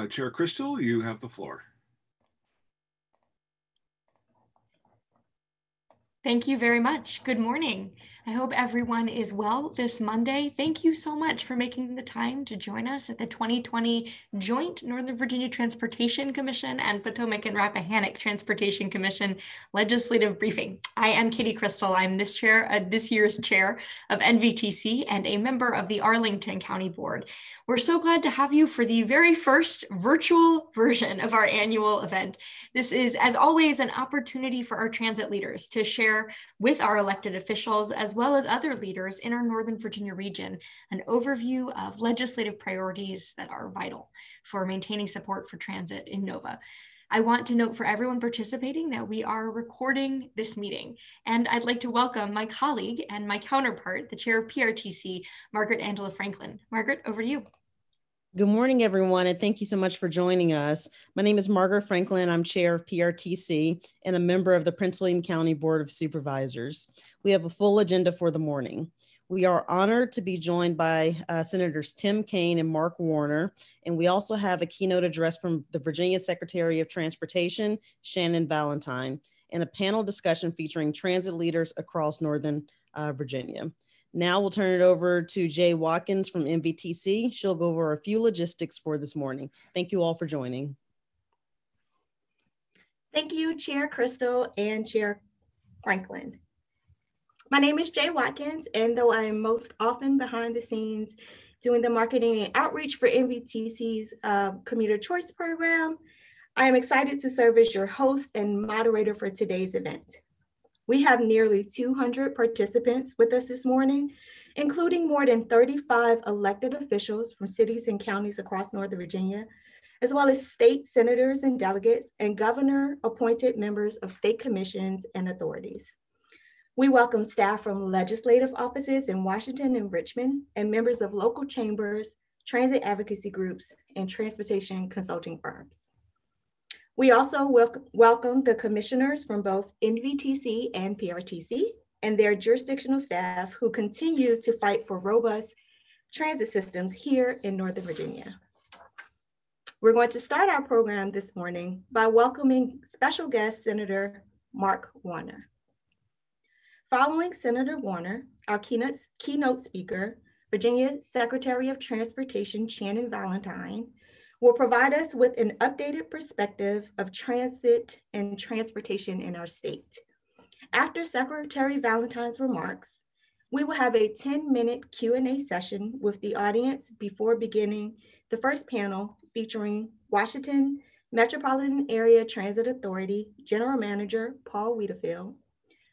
Chair Crystal, you have the floor. Thank you very much. Good morning. I hope everyone is well this Monday. Thank you so much for making the time to join us at the 2020 Joint Northern Virginia Transportation Commission and Potomac and Rappahannock Transportation Commission legislative briefing. I am Katie Crystal. I'm this year's chair of NVTC and a member of the Arlington County Board. We're so glad to have you for the very first virtual version of our annual event. This is, as always, an opportunity for our transit leaders to share with our elected officials, as well as other leaders in our Northern Virginia region, an overview of legislative priorities that are vital for maintaining support for transit in NOVA. I want to note for everyone participating that we are recording this meeting, and I'd like to welcome my colleague and my counterpart, the chair of PRTC, Margaret Angela Franklin. Margaret, over to you. Good morning, everyone, and thank you so much for joining us. My name is Margaret Franklin. I'm chair of PRTC and a member of the Prince William County Board of Supervisors. We have a full agenda for the morning. We are honored to be joined by Senators Tim Kaine and Mark Warner, and we also have a keynote address from the Virginia Secretary of Transportation, Shannon Valentine, and a panel discussion featuring transit leaders across Northern Virginia. Now we'll turn it over to Jay Watkins from NVTC. She'll go over a few logistics for this morning. Thank you all for joining. Thank you, Chair Crystal and Chair Franklin. My name is Jay Watkins, and though I am most often behind the scenes doing the marketing and outreach for NVTC's Commuter Choice program, I am excited to serve as your host and moderator for today's event. We have nearly 200 participants with us this morning, including more than 35 elected officials from cities and counties across Northern Virginia, as well as state senators and delegates and governor-appointed members of state commissions and authorities. We welcome staff from legislative offices in Washington and Richmond and members of local chambers, transit advocacy groups, and transportation consulting firms. We also welcome the commissioners from both NVTC and PRTC and their jurisdictional staff who continue to fight for robust transit systems here in Northern Virginia. We're going to start our program this morning by welcoming special guest Senator Mark Warner. Following Senator Warner, our keynote speaker, Virginia Secretary of Transportation Shannon Valentine, will provide us with an updated perspective of transit and transportation in our state. After Secretary Valentine's remarks, we will have a 10-minute Q&A session with the audience before beginning the first panel featuring Washington Metropolitan Area Transit Authority General Manager Paul Wiedefield,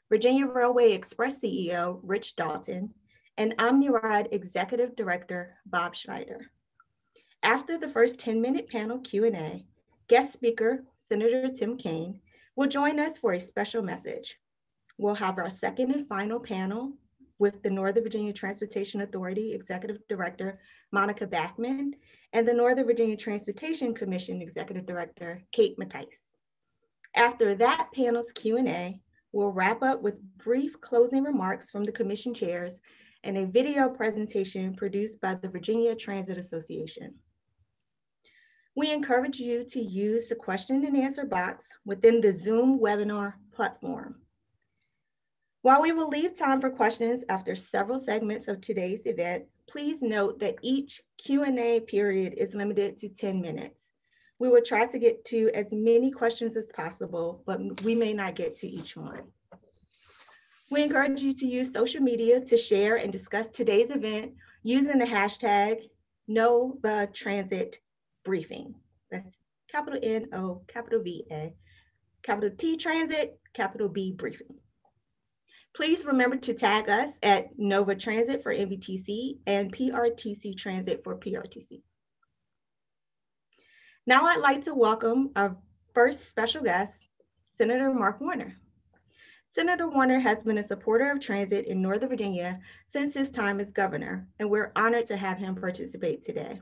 Virginia Railway Express CEO Rich Dalton, and OmniRide Executive Director Bob Schneider. After the first 10-minute panel Q&A, guest speaker, Senator Tim Kaine, will join us for a special message. We'll have our second and final panel with the Northern Virginia Transportation Authority Executive Director, Monica Bachman, and the Northern Virginia Transportation Commission Executive Director, Kate Mattice. After that panel's Q&A, we'll wrap up with brief closing remarks from the commission chairs and a video presentation produced by the Virginia Transit Association. We encourage you to use the question and answer box within the Zoom webinar platform. While we will leave time for questions after several segments of today's event, please note that each Q&A period is limited to 10 minutes. We will try to get to as many questions as possible, but we may not get to each one. We encourage you to use social media to share and discuss today's event using the hashtag #NoVaTransitBriefing. That's capital N-O, capital V-A, capital T Transit, capital B Briefing. Please remember to tag us at Nova Transit for NVTC and PRTC Transit for PRTC. Now I'd like to welcome our first special guest, Senator Mark Warner. Senator Warner has been a supporter of transit in Northern Virginia since his time as governor, and we're honored to have him participate today.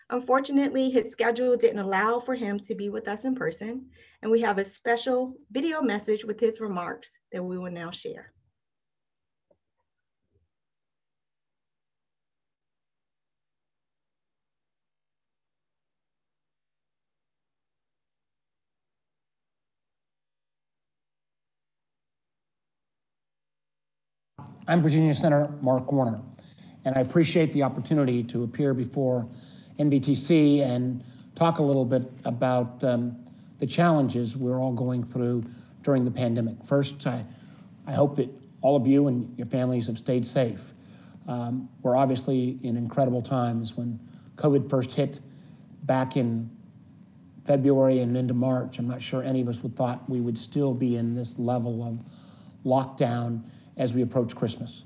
Unfortunately, his schedule didn't allow for him to be with us in person, and we have a special video message with his remarks that we will now share. I'm Virginia Senator Mark Warner, and I appreciate the opportunity to appear before NVTC and talk a little bit about the challenges we're all going through during the pandemic. First, I hope that all of you and your families have stayed safe. We're obviously in incredible times. When COVID first hit back in February and into March, I'm not sure any of us would thought we would still be in this level of lockdown as we approach Christmas.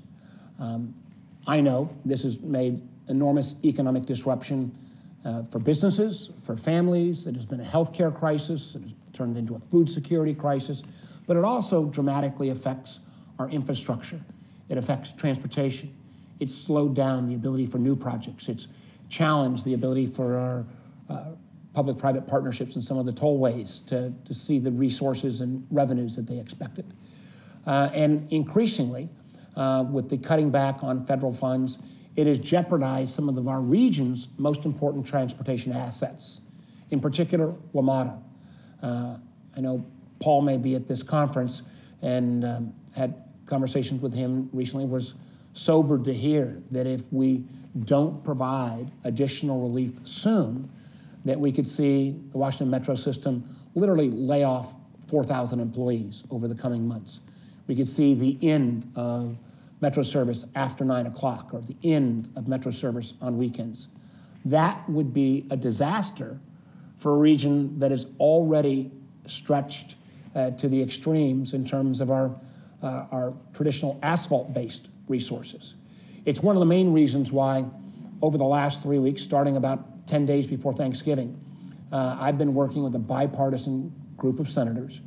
I know this has made enormous economic disruption for businesses, for families. It has been a healthcare crisis. It has turned into a food security crisis, but it also dramatically affects our infrastructure. It affects transportation. It's slowed down the ability for new projects. It's challenged the ability for our public-private partnerships and some of the tollways to see the resources and revenues that they expected. And increasingly, with the cutting back on federal funds, it has jeopardized some of our region's most important transportation assets, in particular, WMATA. I know Paul may be at this conference and had conversations with him recently, was sobered to hear that if we don't provide additional relief soon, that we could see the Washington Metro system literally lay off 4,000 employees over the coming months. We could see the end of Metro service after 9 o'clock, or the end of Metro service on weekends. That would be a disaster for a region that is already stretched to the extremes in terms of our traditional asphalt-based resources. It's one of the main reasons why over the last 3 weeks, starting about 10 days before Thanksgiving, I've been working with a bipartisan group of senators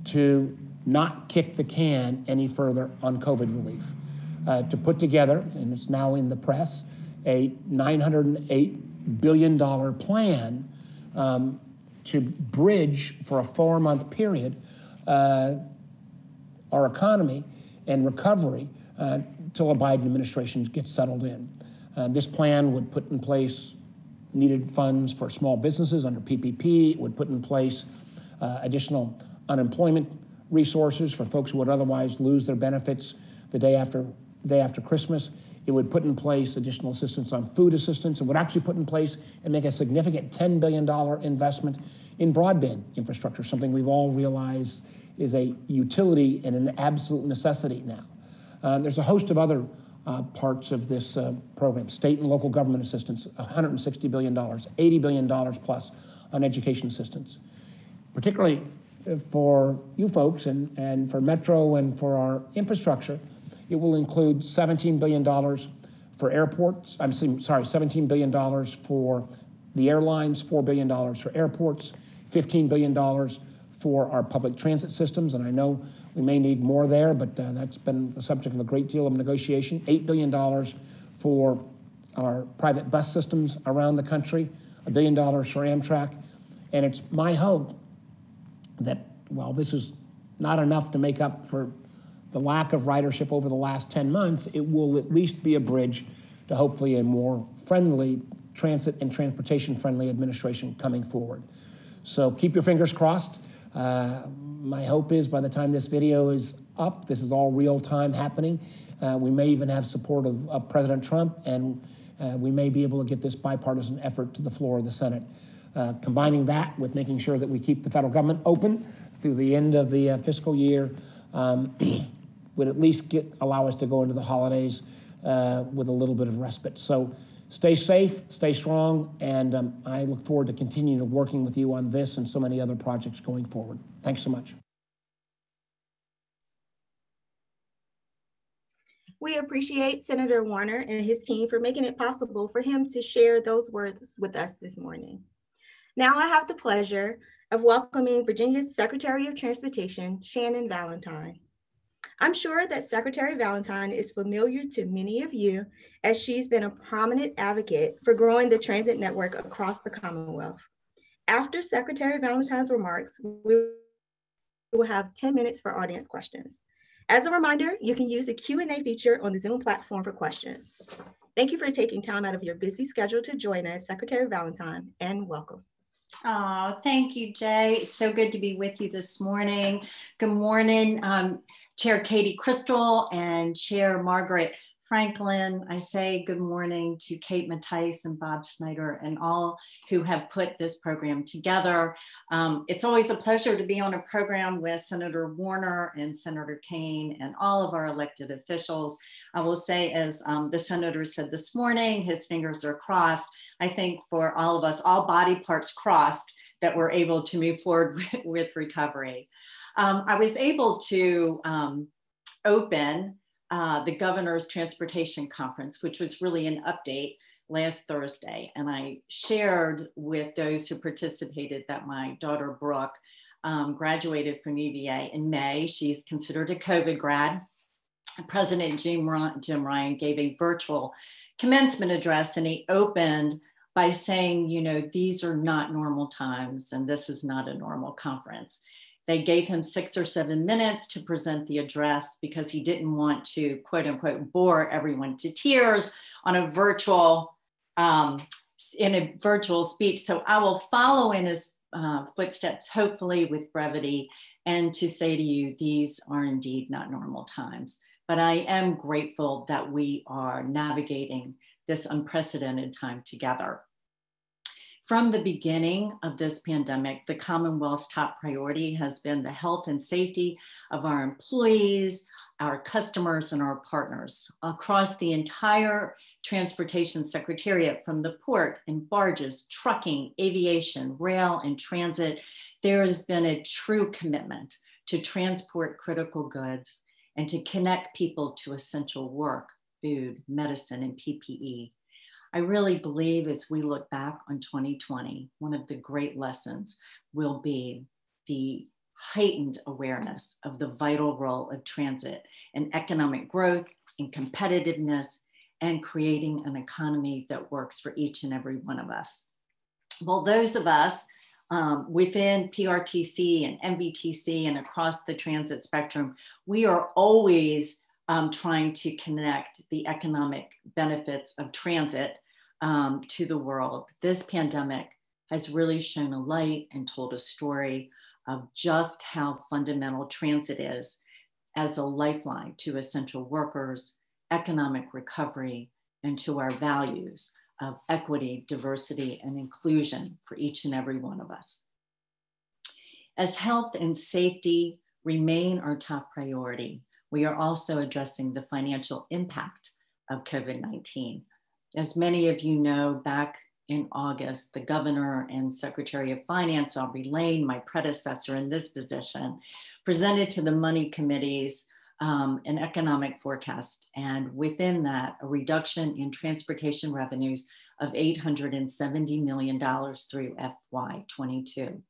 to not kick the can any further on COVID relief, to put together, and it's now in the press, a $908 billion plan to bridge for a 4-month period our economy and recovery till a Biden administration gets settled in. This plan would put in place needed funds for small businesses under PPP. It would put in place additional unemployment resources for folks who would otherwise lose their benefits the day after Christmas. It would put in place additional assistance on food assistance. It would actually put in place and make a significant $10 billion investment in broadband infrastructure, something we've all realized is a utility and an absolute necessity now. There's a host of other parts of this program, state and local government assistance, $160 billion, $80 billion plus on education assistance. Particularly for you folks and for Metro and for our infrastructure, it will include $17 billion for airports. $17 billion for the airlines, $4 billion for airports, $15 billion for our public transit systems, and I know we may need more there, but that's been the subject of a great deal of negotiation. $8 billion for our private bus systems around the country, $1 billion for Amtrak, and it's my hope that while this is not enough to make up for the lack of ridership over the last 10 months, it will at least be a bridge to hopefully a more friendly transit and transportation-friendly administration coming forward. So keep your fingers crossed. My hope is by the time this video is up, this is all real time happening. We may even have support of President Trump, and we may be able to get this bipartisan effort to the floor of the Senate. Combining that with making sure that we keep the federal government open through the end of the fiscal year would at least allow us to go into the holidays with a little bit of respite. So stay safe, stay strong, and I look forward to continuing to working with you on this and so many other projects going forward. Thanks so much. We appreciate Senator Warner and his team for making it possible for him to share those words with us this morning. Now I have the pleasure of welcoming Virginia's Secretary of Transportation, Shannon Valentine. I'm sure that Secretary Valentine is familiar to many of you, as she's been a prominent advocate for growing the transit network across the Commonwealth. After Secretary Valentine's remarks, we will have 10 minutes for audience questions. As a reminder, you can use the Q&A feature on the Zoom platform for questions. Thank you for taking time out of your busy schedule to join us, Secretary Valentine, and welcome. Oh, thank you, Jay. It's so good to be with you this morning. Good morning Chair Katie Crystal and Chair Margaret Franklin, I say good morning to Kate Mattice and Bob Snyder and all who have put this program together. It's always a pleasure to be on a program with Senator Warner and Senator Kaine and all of our elected officials. I will say, as the senator said this morning, his fingers are crossed. I think for all of us, all body parts crossed, that we're able to move forward with recovery. I was able to open the Governor's Transportation Conference, which was really an update last Thursday. And I shared with those who participated that my daughter Brooke graduated from UVA in May. She's considered a COVID grad. President Jim Ryan gave a virtual commencement address, and he opened by saying, you know, these are not normal times and this is not a normal conference. They gave him 6 or 7 minutes to present the address because he didn't want to, quote unquote, bore everyone to tears on a virtual, in a virtual speech. So I will follow in his footsteps, hopefully with brevity, and to say to you, these are indeed not normal times. But I am grateful that we are navigating this unprecedented time together. From the beginning of this pandemic, the Commonwealth's top priority has been the health and safety of our employees, our customers, and our partners. Across the entire Transportation Secretariat, from the port and barges, trucking, aviation, rail, and transit, there has been a true commitment to transport critical goods and to connect people to essential work, food, medicine, and PPE. I really believe as we look back on 2020, one of the great lessons will be the heightened awareness of the vital role of transit in economic growth, in competitiveness, and creating an economy that works for each and every one of us. Well, those of us within PRTC and NVTC and across the transit spectrum, we are always trying to connect the economic benefits of transit to the world. This pandemic has really shown a light and told a story of just how fundamental transit is as a lifeline to essential workers, economic recovery, and to our values of equity, diversity, and inclusion for each and every one of us. As health and safety remain our top priority, we are also addressing the financial impact of COVID-19. As many of you know, back in August, the Governor and Secretary of Finance, Aubrey Lane, my predecessor in this position, presented to the Money Committees an economic forecast, and within that, a reduction in transportation revenues of $870 million through FY22.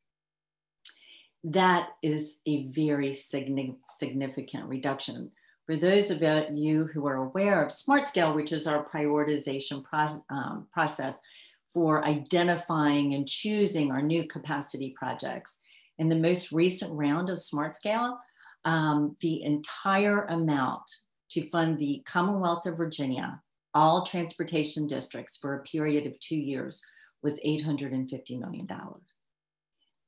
That is a very significant reduction. For those of you who are aware of SmartScale, which is our prioritization process for identifying and choosing our new capacity projects, in the most recent round of SmartScale, the entire amount to fund the Commonwealth of Virginia, all transportation districts for a period of 2 years, was $850 million.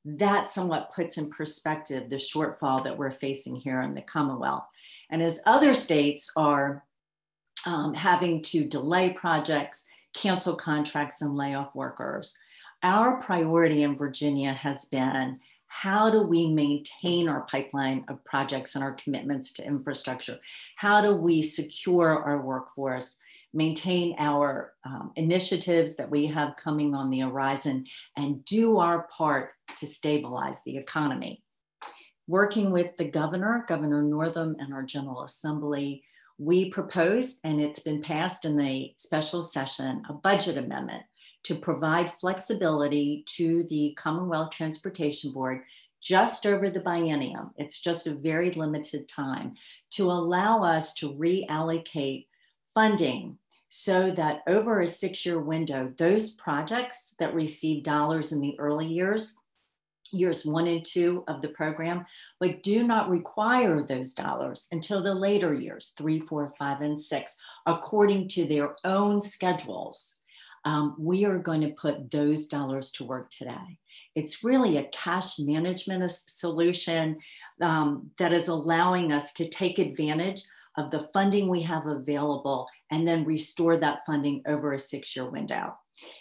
That somewhat puts in perspective the shortfall that we're facing here in the Commonwealth. And as other states are having to delay projects, cancel contracts, and lay off workers, our priority in Virginia has been, how do we maintain our pipeline of projects and our commitments to infrastructure? How do we secure our workforce, maintain our initiatives that we have coming on the horizon, and do our part to stabilize the economy? Working with the governor, Governor Northam, and our General Assembly, we proposed, and it's been passed in the special session, a budget amendment to provide flexibility to the Commonwealth Transportation Board just over the biennium. It's just a very limited time to allow us to reallocate funding so that over a 6-year window, those projects that receive dollars in the early years 1 and 2 of the program, but do not require those dollars until the later years, 3, 4, 5, and 6, according to their own schedules, we are going to put those dollars to work today. It's really a cash management solution that is allowing us to take advantage of the funding we have available and then restore that funding over a 6-year window.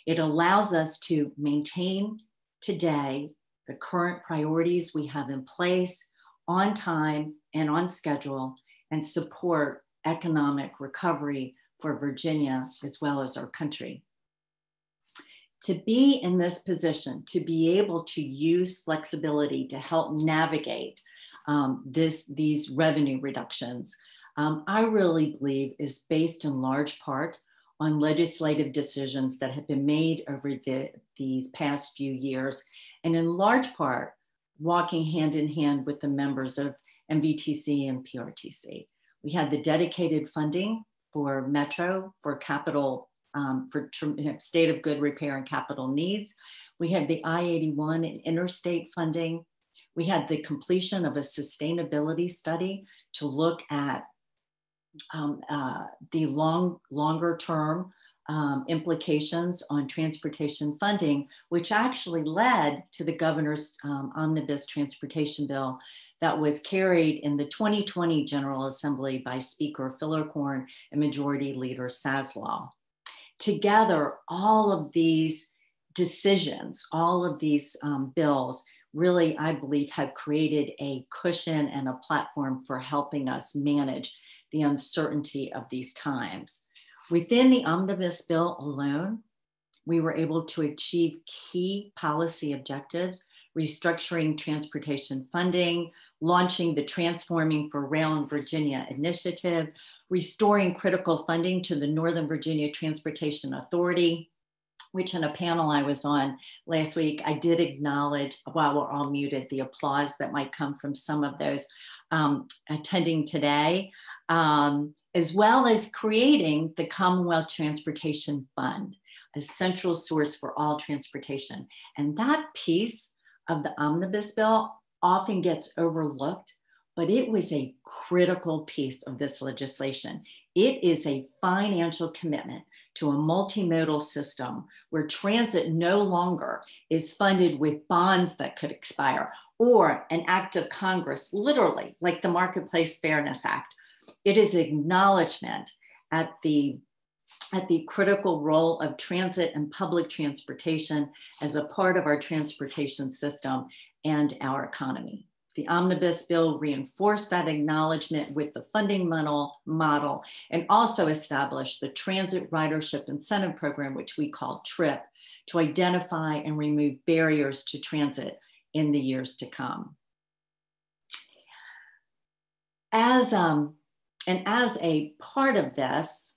It allows us to maintain today the current priorities we have in place on time and on schedule, and support economic recovery for Virginia as well as our country. To be in this position, to be able to use flexibility to help navigate these revenue reductions, I really believe is based in large part on legislative decisions that have been made over these past few years, and in large part walking hand in hand with the members of NVTC and PRTC. We had the dedicated funding for Metro, for capital, for state of good repair and capital needs. We had the I-81 and interstate funding. We had the completion of a sustainability study to look at the longer term implications on transportation funding, which actually led to the governor's omnibus transportation bill that was carried in the 2020 General Assembly by Speaker Fillercorn and Majority Leader Saslaw. Together, all of these decisions, all of these bills really, I believe, have created a cushion and a platform for helping us manage the uncertainty of these times. Within the omnibus bill alone, we were able to achieve key policy objectives, restructuring transportation funding, launching the Transforming for Rail in Virginia initiative, restoring critical funding to the Northern Virginia Transportation Authority, which in a panel I was on last week, I did acknowledge, while we're all muted, the applause that might come from some of those attending today, as well as creating the Commonwealth Transportation Fund, a central source for all transportation. And that piece of the omnibus bill often gets overlooked, but it was a critical piece of this legislation. It is a financial commitment to a multimodal system where transit no longer is funded with bonds that could expire or an act of Congress, literally like the Marketplace Fairness Act. It is acknowledgement at the critical role of transit and public transportation as a part of our transportation system and our economy. The omnibus bill reinforced that acknowledgement with the funding model and also established the Transit Ridership Incentive Program, which we call TRIP, to identify and remove barriers to transit in the years to come. As a part of this,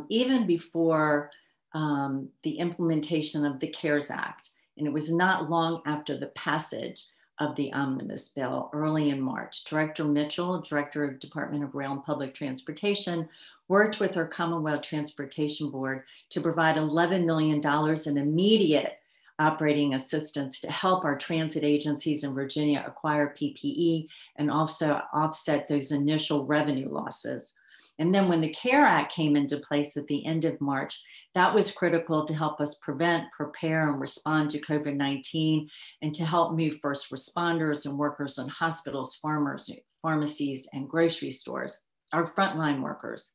even before the implementation of the CARES Act, and it was not long after the passage of the omnibus bill early in March, Director Mitchell, Director of Department of Rail and Public Transportation, worked with our Commonwealth Transportation Board to provide $11 million in immediate operating assistance to help our transit agencies in Virginia acquire PPE and also offset those initial revenue losses. And then when the CARE Act came into place at the end of March, that was critical to help us prevent, prepare, and respond to COVID-19 and to help move first responders and workers in hospitals, pharmacies, and grocery stores, our frontline workers.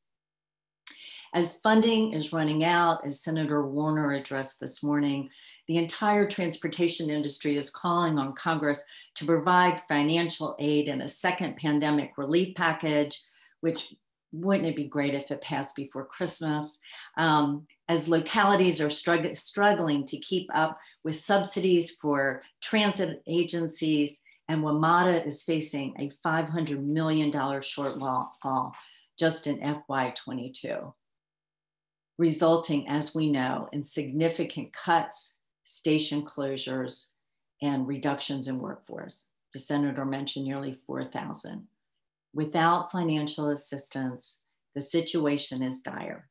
As funding is running out, as Senator Warner addressed this morning, the entire transportation industry is calling on Congress to provide financial aid and a second pandemic relief package, which wouldn't it be great if it passed before Christmas? As localities are struggling to keep up with subsidies for transit agencies, and WMATA is facing a $500 million shortfall just in FY22, resulting, as we know, in significant cuts, station closures, and reductions in workforce. The senator mentioned nearly 4,000. Without financial assistance, the situation is dire.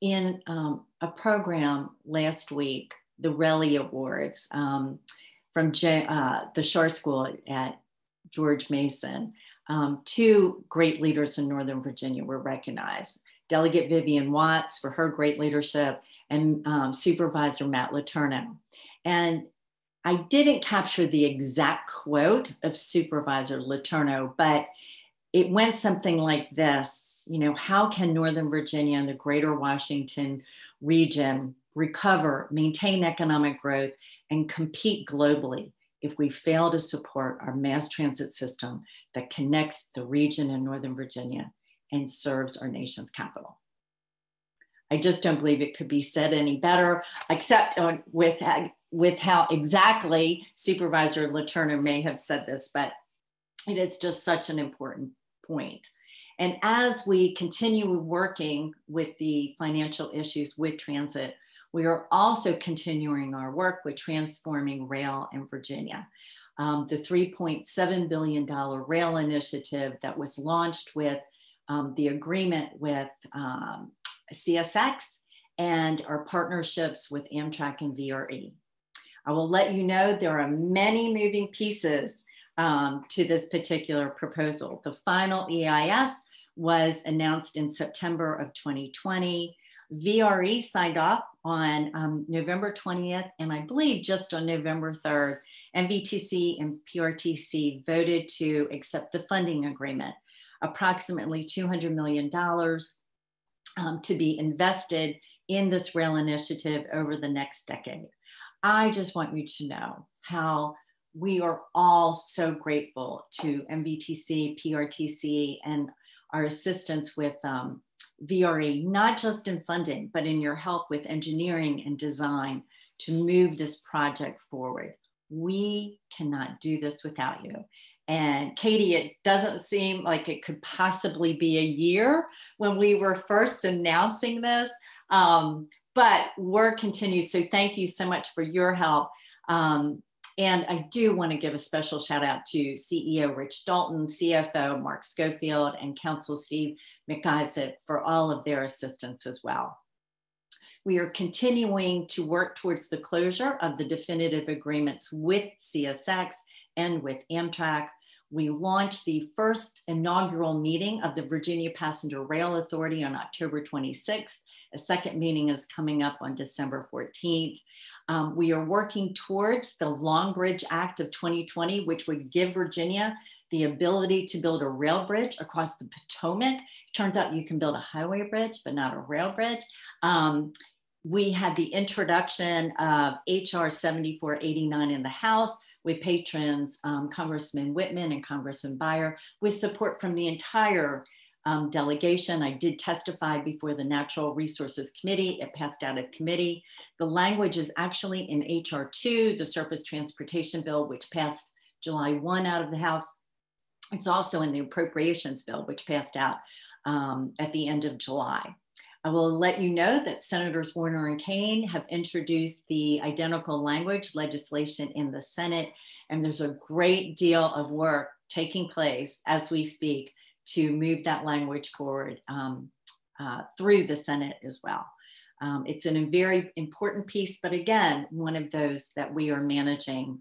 In a program last week, the Relly Awards from the Schar School at George Mason, two great leaders in Northern Virginia were recognized. Delegate Vivian Watts for her great leadership, and Supervisor Matt Letourneau. And I didn't capture the exact quote of Supervisor Letourneau, but it went something like this: you know, how can Northern Virginia and the greater Washington region recover, maintain economic growth, and compete globally if we fail to support our mass transit system that connects the region in Northern Virginia and serves our nation's capital? I just don't believe it could be said any better, except with how exactly Supervisor Letourneau may have said this, but it is just such an important point. And as we continue working with the financial issues with transit, we are also continuing our work with transforming rail in Virginia. The $3.7 billion rail initiative that was launched with the agreement with CSX and our partnerships with Amtrak and VRE. I will let you know there are many moving pieces to this particular proposal. The final EIS was announced in September of 2020. VRE signed off on November 20th, and I believe just on November 3rd, NVTC and PRTC voted to accept the funding agreement, approximately $200 million to be invested in this rail initiative over the next decade. I just want you to know how we are all so grateful to NVTC, PRTC, and our assistance with VRE, not just in funding, but in your help with engineering and design to move this project forward. We cannot do this without you. And Katie, it doesn't seem like it could possibly be a year when we were first announcing this, but work continues. So thank you so much for your help. And I do want to give a special shout out to CEO Rich Dalton, CFO Mark Schofield, and Council Steve McIsaac for all of their assistance as well. We are continuing to work towards the closure of the definitive agreements with CSX and with Amtrak. We launched the first inaugural meeting of the Virginia Passenger Rail Authority on October 26th. A second meeting is coming up on December 14th. We are working towards the Long Bridge Act of 2020, which would give Virginia the ability to build a rail bridge across the Potomac. Turns out you can build a highway bridge, but not a rail bridge. We had the introduction of HR 7489 in the House with patrons, Congressman Whitman and Congressman Beyer, with support from the entire delegation. I did testify before the Natural Resources Committee. It passed out of committee. The language is actually in HR 2, the Surface Transportation Bill, which passed July 1 out of the House. It's also in the Appropriations Bill, which passed out at the end of July. I will let you know that Senators Warner and Kaine have introduced the identical language legislation in the Senate, and there's a great deal of work taking place as we speak to move that language forward through the Senate as well. It's a very important piece, but again, one of those that we are managing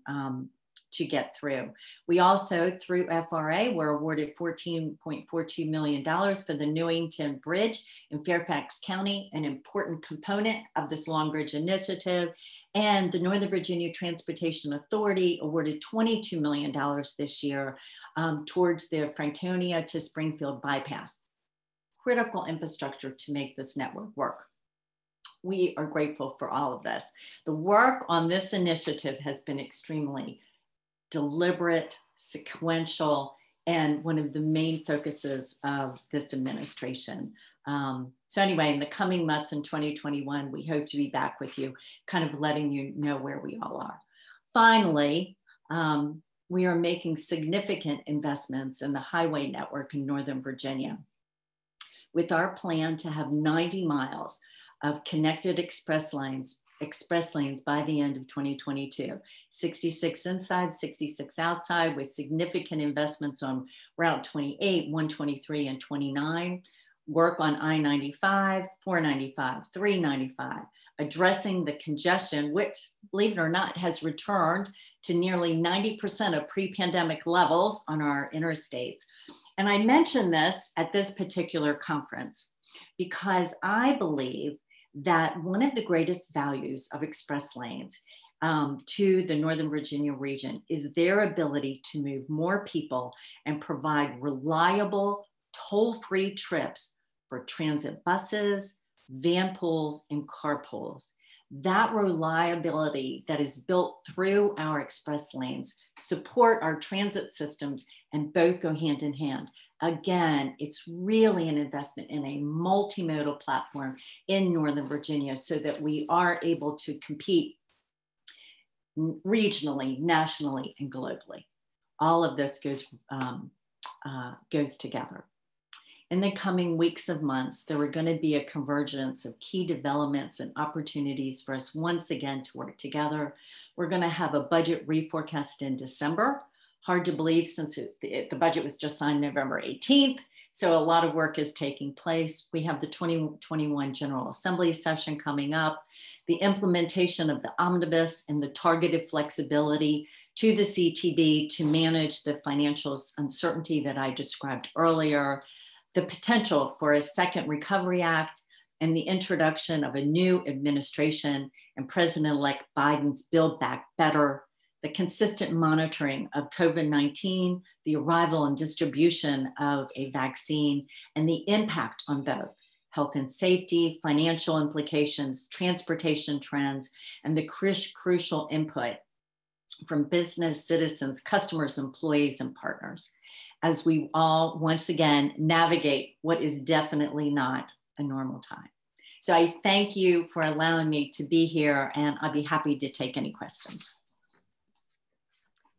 to get through. We also, through FRA, were awarded $14.42 million for the Newington Bridge in Fairfax County, an important component of this Long Bridge initiative. And the Northern Virginia Transportation Authority awarded $22 million this year towards the Franconia to Springfield bypass. Critical infrastructure to make this network work. We are grateful for all of this. The work on this initiative has been extremely deliberate, sequential, and one of the main focuses of this administration. So anyway, in the coming months in 2021, we hope to be back with you, kind of letting you know where we all are. Finally, we are making significant investments in the highway network in Northern Virginia, with our plan to have 90 miles of connected express lanes by the end of 2022, 66 inside, 66 outside, with significant investments on Route 28, 123, and 29, work on I-95, 495, 395, addressing the congestion, which, believe it or not, has returned to nearly 90% of pre-pandemic levels on our interstates. And I mentioned this at this particular conference. because I believe that one of the greatest values of express lanes to the Northern Virginia region is their ability to move more people and provide reliable, toll-free trips for transit buses, van pools, and carpools. That reliability that is built through our express lanes support our transit systems, and both go hand in hand. Again, it's really an investment in a multimodal platform in Northern Virginia so that we are able to compete regionally, nationally, and globally. All of this goes together. In the coming weeks of months, there are going to be a convergence of key developments and opportunities for us once again to work together. We're going to have a budget reforecast in December. Hard to believe since the budget was just signed November 18th. So a lot of work is taking place. We have the 2021 General Assembly session coming up, the implementation of the omnibus and the targeted flexibility to the CTB to manage the financial uncertainty that I described earlier, the potential for a second Recovery Act, and the introduction of a new administration and President-elect Biden's Build Back Better, the consistent monitoring of COVID-19, the arrival and distribution of a vaccine, and the impact on both health and safety, financial implications, transportation trends, and the crucial input from business, citizens, customers, employees, and partners, as we all once again navigate what is definitely not a normal time. So I thank you for allowing me to be here, and I'll be happy to take any questions.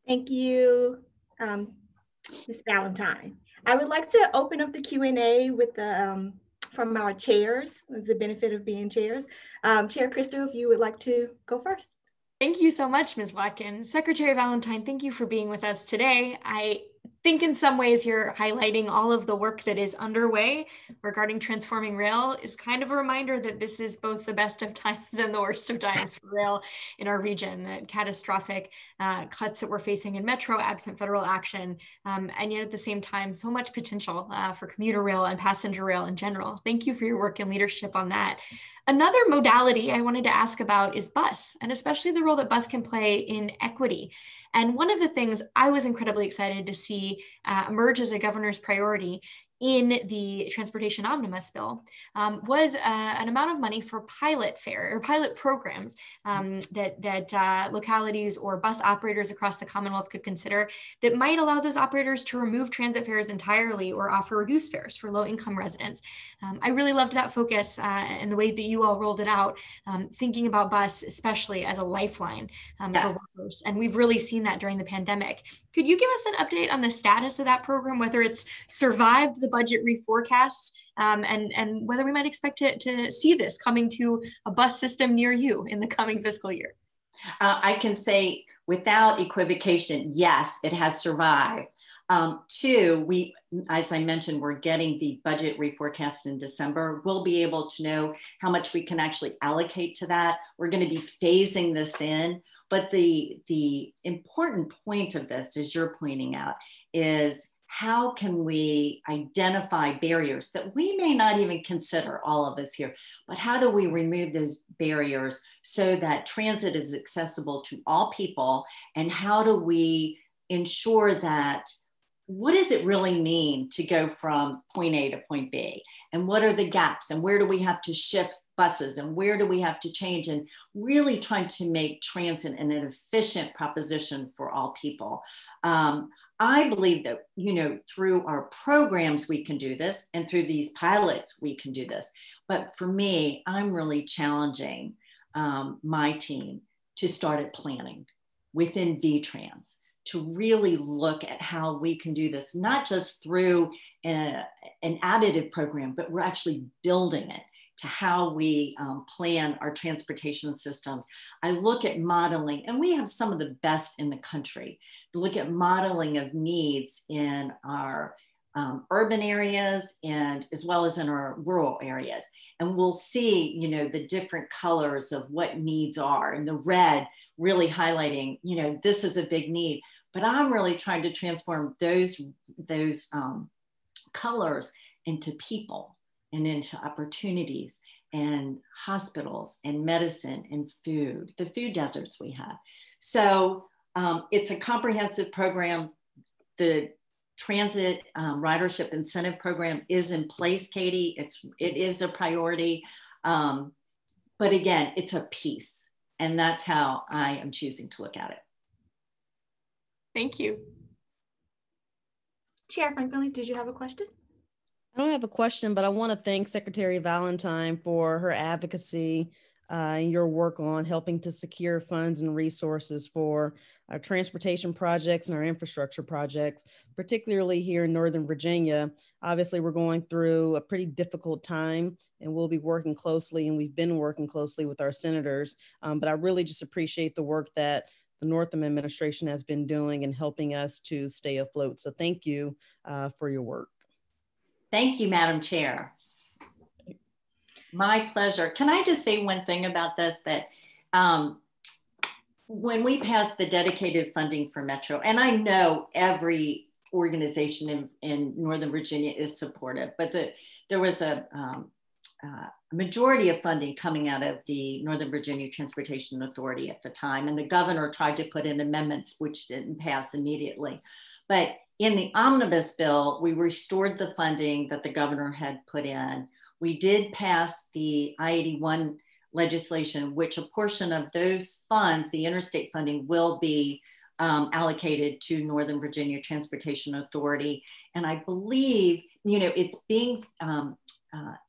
Thank you, Ms. Valentine. I would like to open up the Q&A with from our chairs, as the benefit of being chairs. Chair Crystal, if you would like to go first. Thank you so much, Ms. Watkins. Secretary Valentine, thank you for being with us today. I think in some ways you're highlighting all of the work that is underway regarding transforming rail is kind of a reminder that this is both the best of times and the worst of times for rail in our region, that catastrophic cuts that we're facing in Metro absent federal action, and yet at the same time, so much potential for commuter rail and passenger rail in general. Thank you for your work and leadership on that. Another modality I wanted to ask about is bus, and especially the role that bus can play in equity. And one of the things I was incredibly excited to see emerge as a governor's priority in the transportation omnibus bill was an amount of money for pilot fare or pilot programs that localities or bus operators across the Commonwealth could consider that might allow those operators to remove transit fares entirely or offer reduced fares for low-income residents. I really loved that focus and the way that you all rolled it out, thinking about bus especially as a lifeline for workers. And we've really seen that during the pandemic. Could you give us an update on the status of that program, whether it's survived the budget reforecast and whether we might expect to see this coming to a bus system near you in the coming fiscal year? I can say without equivocation, yes, it has survived. Two, as I mentioned, we're getting the budget reforecast in December. We'll be able to know how much we can actually allocate to that. We're going to be phasing this in. But the important point of this, as you're pointing out, is how can we identify barriers that we may not even consider, all of us here, but how do we remove those barriers so that transit is accessible to all people? And how do we ensure that, what does it really mean to go from point A to point B? And what are the gaps? And where do we have to shift buses? And where do we have to change? And really trying to make transit an efficient proposition for all people. I believe that, through our programs, we can do this, and through these pilots, we can do this. But for me, I'm really challenging my team to start at planning within VTrans, to really look at how we can do this, not just through an additive program, but we're actually building it to how we plan our transportation systems. I look at modeling, and we have some of the best in the country. To look at modeling of needs in our urban areas and as well as in our rural areas. And we'll see, the different colors of what needs are, and the red really highlighting, this is a big need. But I'm really trying to transform those colors into people and into opportunities and hospitals and medicine and food, the food deserts we have. So it's a comprehensive program. The transit ridership incentive program is in place, Katie. It is a priority. But again, it's a piece, and that's how I am choosing to look at it. Thank you. Chair Franklin, did you have a question? I don't have a question, but I want to thank Secretary Valentine for her advocacy and your work on helping to secure funds and resources for our transportation projects and our infrastructure projects, particularly here in Northern Virginia. Obviously, we're going through a pretty difficult time, and we'll be working closely, and we've been working closely with our senators. But I really just appreciate the work that the Northam administration has been doing in helping us to stay afloat. So thank you for your work. Thank you, Madam Chair. My pleasure. Can I just say one thing about this, that when we passed the dedicated funding for Metro, and I know every organization in Northern Virginia is supportive, but there was a majority of funding coming out of the Northern Virginia Transportation Authority at the time, and the governor tried to put in amendments which didn't pass immediately. But in the omnibus bill, we restored the funding that the governor had put in. We did pass the I-81 legislation, which a portion of those funds, the interstate funding, will be allocated to Northern Virginia Transportation Authority. And I believe, it's being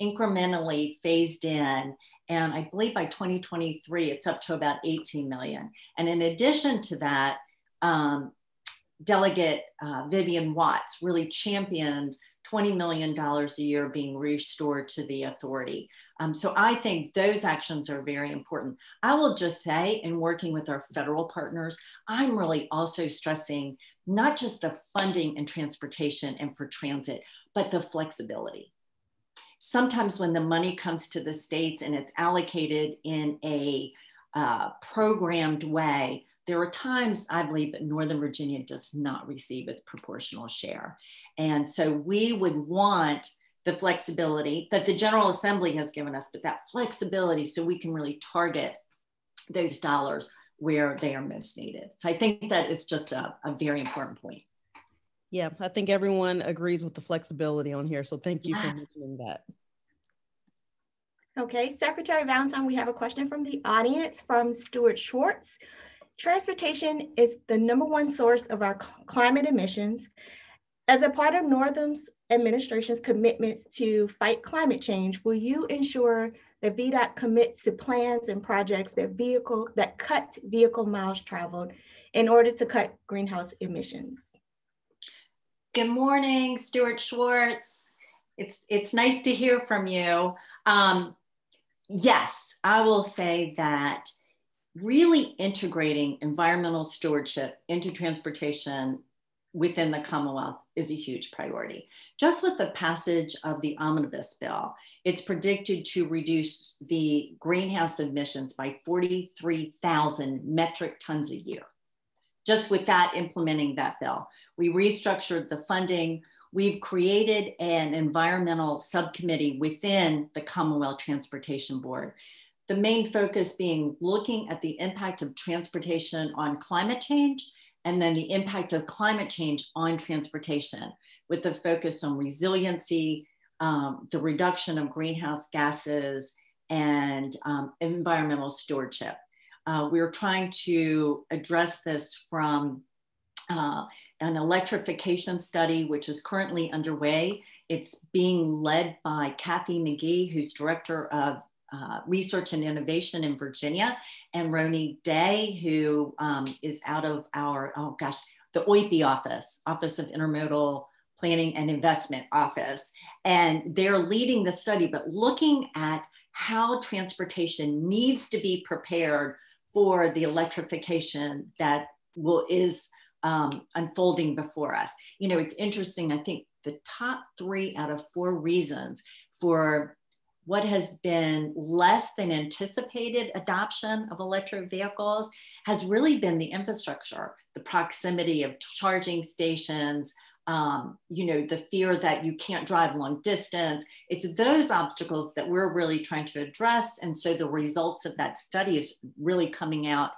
incrementally phased in. And I believe by 2023, it's up to about 18 million. And in addition to that, Delegate Vivian Watts really championed $20 million a year being restored to the authority. So I think those actions are very important. I will just say, in working with our federal partners, I'm really also stressing not just the funding and transportation and for transit, but the flexibility. Sometimes when the money comes to the states and it's allocated in a programmed way, there are times I believe that Northern Virginia does not receive its proportional share. And so we would want the flexibility that the General Assembly has given us, but that flexibility so we can really target those dollars where they are most needed. So I think that is just a very important point. Yeah, I think everyone agrees with the flexibility on here. So thank you for mentioning that. Okay, Secretary Valentine, we have a question from the audience from Stuart Schwartz. Transportation is the #1 source of our climate emissions. As a part of Northam's administration's commitments to fight climate change, will you ensure that VDOT commits to plans and projects that cut vehicle miles traveled in order to cut greenhouse emissions? Good morning, Stuart Schwartz. It's nice to hear from you. Yes, I will say that really integrating environmental stewardship into transportation within the Commonwealth is a huge priority. Just with the passage of the omnibus bill, it's predicted to reduce the greenhouse emissions by 43,000 metric tons a year. Just with that, implementing that bill. We restructured the funding. We've created an environmental subcommittee within the Commonwealth Transportation Board. The main focus being looking at the impact of transportation on climate change, and then the impact of climate change on transportation, with the focus on resiliency, the reduction of greenhouse gases, and environmental stewardship. We're trying to address this from an electrification study, which is currently underway. It's being led by Kathy McGee, who's Director of Research and Innovation in Virginia, and Roni Day, who is out of our, the OIPI office of Intermodal Planning and Investment Office. And they're leading the study, but looking at how transportation needs to be prepared for the electrification that is unfolding before us. It's interesting. I think the top 3 out of 4 reasons for what has been less than anticipated adoption of electric vehicles has really been the infrastructure, the proximity of charging stations, you know, the fear that you can't drive long distance. It's those obstacles that we're really trying to address. And so the results of that study is really coming out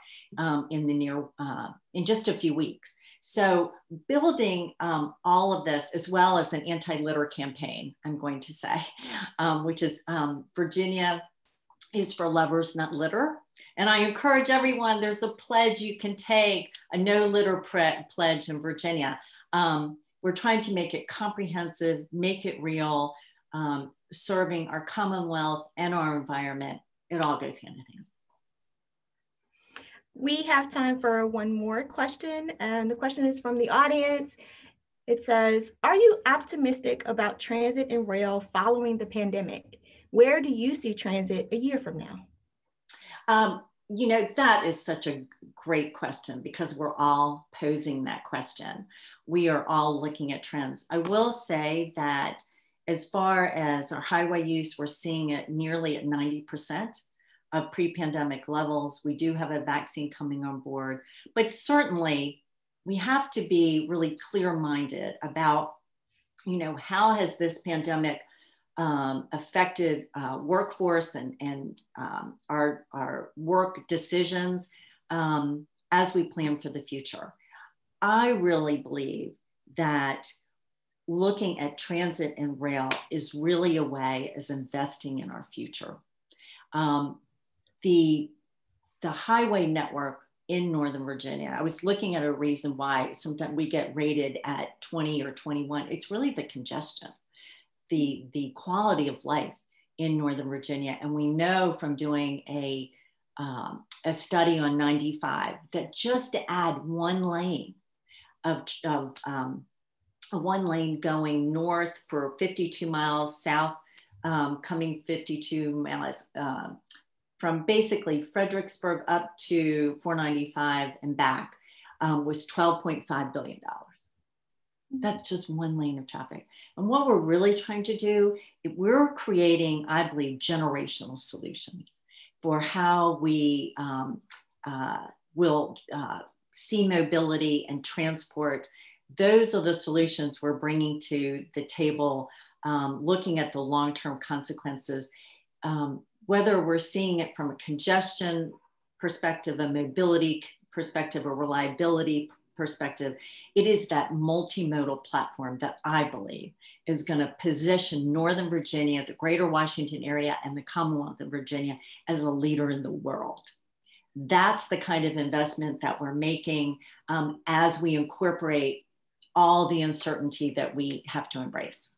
in just a few weeks. So building all of this, as well as an anti-litter campaign, I'm going to say, which is Virginia is for lovers, not litter. And I encourage everyone, there's a pledge you can take, a no litter pledge in Virginia. We're trying to make it comprehensive, make it real, serving our Commonwealth and our environment. It all goes hand in hand. We have time for one more question, and the question is from the audience. It says, are you optimistic about transit and rail following the pandemic? Where do you see transit a year from now? You know, that is such a great question because we're all posing that question. We are all looking at trends. I will say that as far as our highway use, we're seeing it nearly at 90% of pre-pandemic levels. We do have a vaccine coming on board, but certainly we have to be really clear-minded about, you know, how has this pandemic affected workforce and our work decisions as we plan for the future. I really believe that looking at transit and rail is really a way as investing in our future. The highway network in Northern Virginia, I was looking at a reason why sometimes we get rated at 20 or 21. It's really the congestion, the quality of life in Northern Virginia. And we know from doing a study on 95 that just to add one lane one lane going north for 52 miles, south coming 52 miles, from basically Fredericksburg up to 495 and back was $12.5 billion. That's just one lane of traffic. And what we're really trying to do, we're creating, I believe, generational solutions for how we will see mobility and transport. Those are the solutions we're bringing to the table, looking at the long-term consequences. Whether we're seeing it from a congestion perspective, a mobility perspective, a reliability perspective, it is that multimodal platform that I believe is going to position Northern Virginia, the greater Washington area, and the Commonwealth of Virginia as a leader in the world. That's the kind of investment that we're making as we incorporate all the uncertainty that we have to embrace.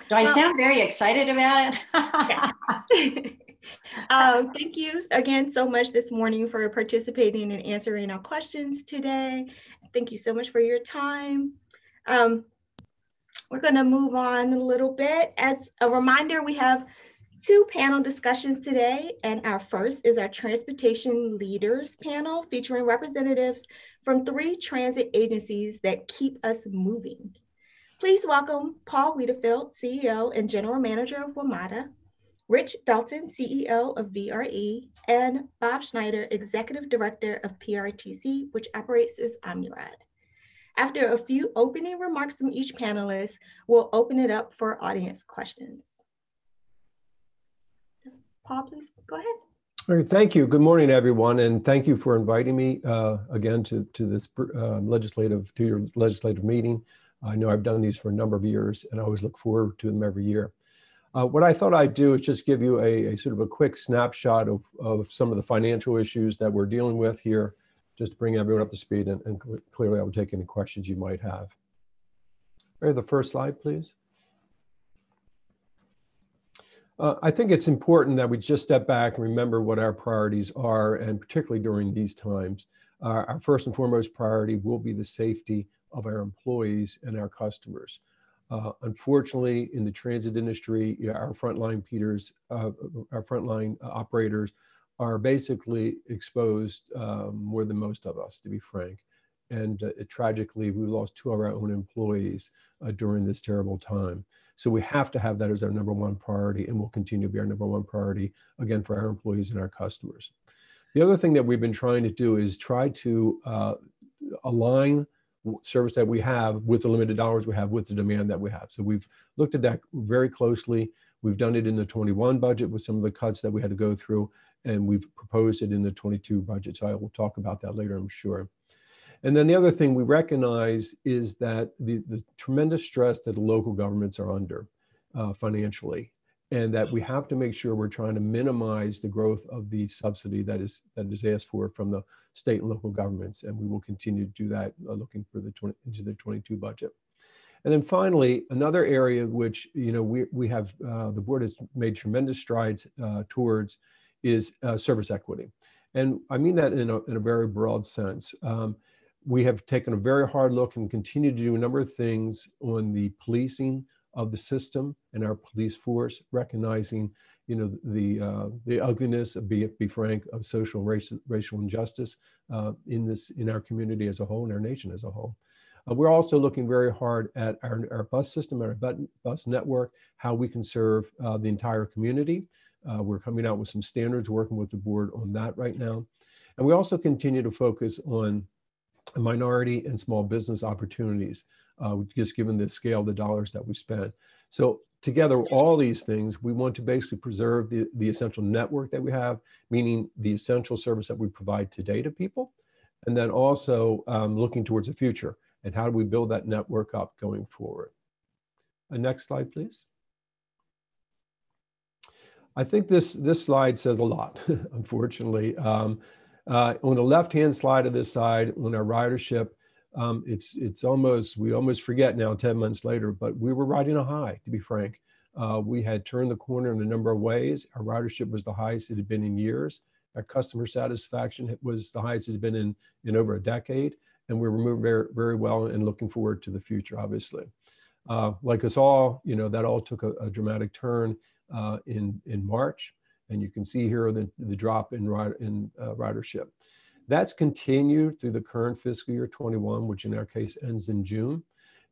Do I sound very excited about it? Thank you again so much this morning for participating and answering our questions today. Thank you so much for your time. We're going to move on a little bit. As a reminder, we have 2 panel discussions today, and our first is our Transportation Leaders panel featuring representatives from 3 transit agencies that keep us moving. Please welcome Paul Wiedefield, CEO and General Manager of WMATA, Rich Dalton, CEO of VRE, and Bob Schneider, Executive Director of PRTC, which operates as OmniRide. After a few opening remarks from each panelist, we'll open it up for audience questions. Paul, please go ahead. All right, thank you. Good morning, everyone, and thank you for inviting me again to this your legislative meeting. I know I've done these for a number of years, and I always look forward to them every year. What I thought I'd do is just give you a sort of a quick snapshot of some of the financial issues that we're dealing with here, just to bring everyone up to speed, and clearly I will take any questions you might have. All right, the first slide, please. I think it's important that we just step back and remember what our priorities are, and particularly during these times. Our first and foremost priority will be the safety of our employees and our customers. Unfortunately, in the transit industry, our frontline operators are basically exposed more than most of us, to be frank. And tragically, we lost 2 of our own employees during this terrible time. So we have to have that as our number 1 priority, and will continue to be our number 1 priority, again, for our employees and our customers. The other thing that we've been trying to do is try to align service that we have with the limited dollars we have with the demand that we have. So we've looked at that very closely. We've done it in the 21 budget with some of the cuts that we had to go through, and we've proposed it in the 22 budget. So I will talk about that later, I'm sure. And then the other thing we recognize is that the tremendous stress that the local governments are under financially, and that we have to make sure we're trying to minimize the growth of the subsidy that is asked for from the state and local governments. And we will continue to do that looking for into the 22 budget. And then finally, another area which, you know, we have, the board has made tremendous strides towards is service equity. And I mean that in a very broad sense. We have taken a very hard look and continue to do a number of things on the policing of the system and our police force, recognizing, you know, the ugliness of, be frank, of social and racial injustice in our community as a whole and our nation as a whole. We're also looking very hard at our bus system, our bus network, how we can serve the entire community. We're coming out with some standards, working with the board on that right now. And we also continue to focus on minority and small business opportunities, just given the scale of the dollars that we spend. So together, all these things, we want to basically preserve the essential network that we have, meaning the essential service that we provide today to people, and then also looking towards the future and how do we build that network up going forward. Next slide, please. I think this slide says a lot, unfortunately. On the left-hand side of this side, on our ridership, it's almost, we almost forget now 10 months later, but we were riding a high, to be frank. We had turned the corner in a number of ways. Our ridership was the highest it had been in years. Our customer satisfaction was the highest it had been in over a decade. And we were moving very, very well and looking forward to the future, obviously. Like us all, you know, that all took a dramatic turn in March. And you can see here the drop in ridership. That's continued through the current fiscal year 21, which in our case ends in June.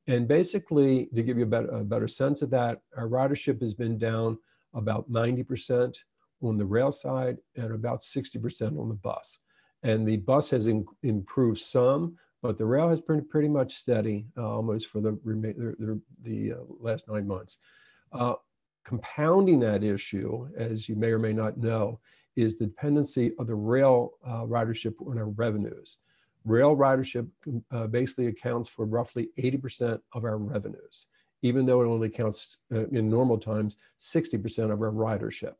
And basically, to give you a better sense of that, our ridership has been down about 90% on the rail side and about 60% on the bus. And the bus has improved some, but the rail has been pretty much steady almost for the last 9 months. Compounding that issue, as you may or may not know, is the dependency of the rail ridership on our revenues. Rail ridership basically accounts for roughly 80% of our revenues, even though it only counts in normal times 60% of our ridership.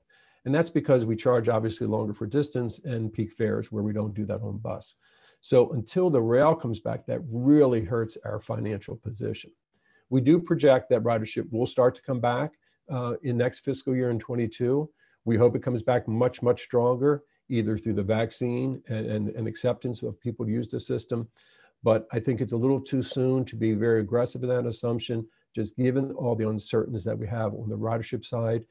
And that's because we charge obviously longer for distance and peak fares where we don't do that on bus. So until the rail comes back, that really hurts our financial position. We do project that ridership will start to come back in next fiscal year in 22. We hope it comes back much, much stronger, either through the vaccine and acceptance of people to use the system. But I think it's a little too soon to be very aggressive in that assumption, just given all the uncertainties that we have on the ridership side.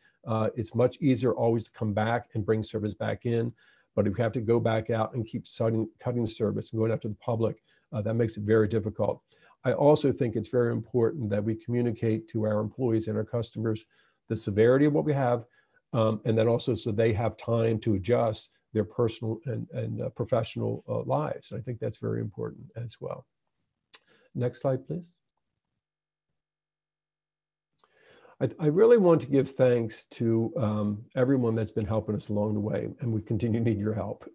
It's much easier always to come back and bring service back in. But if we have to go back out and keep cutting service and going out to the public, that makes it very difficult. I also think it's very important that we communicate to our employees and our customers the severity of what we have, and then also so they have time to adjust their personal and professional lives. I think that's very important as well. Next slide, please. I really want to give thanks to everyone that's been helping us along the way, and we continue to need your help.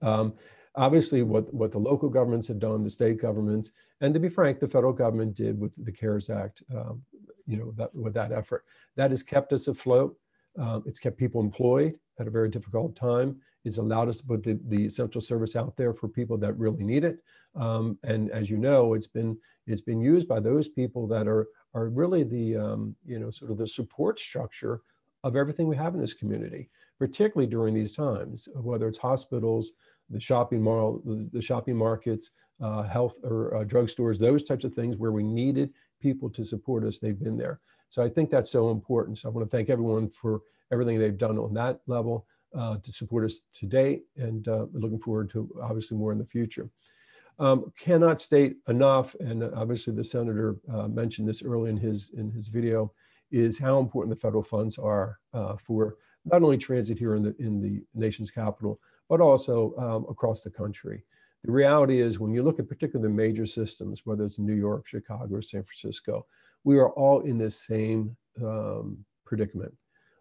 Obviously, what the local governments have done, the state governments, and to be frank, the federal government did with the CARES Act, you know, with that effort. That has kept us afloat. It's kept people employed at a very difficult time. It's allowed us to put the essential service out there for people that really need it. And as you know, it's been used by those people that are really the you know, sort of the support structure of everything we have in this community, particularly during these times, whether it's hospitals, the shopping mall, the shopping markets, health or drugstores, those types of things where we needed people to support us. They've been there. So I think that's so important. So I want to thank everyone for everything they've done on that level to support us to date, and looking forward to obviously more in the future. Cannot state enough, and obviously the senator mentioned this early in his video, is how important the federal funds are for not only transit here in the nation's capital, but also across the country. The reality is when you look at particularly the major systems, whether it's New York, Chicago, or San Francisco, we are all in this same predicament,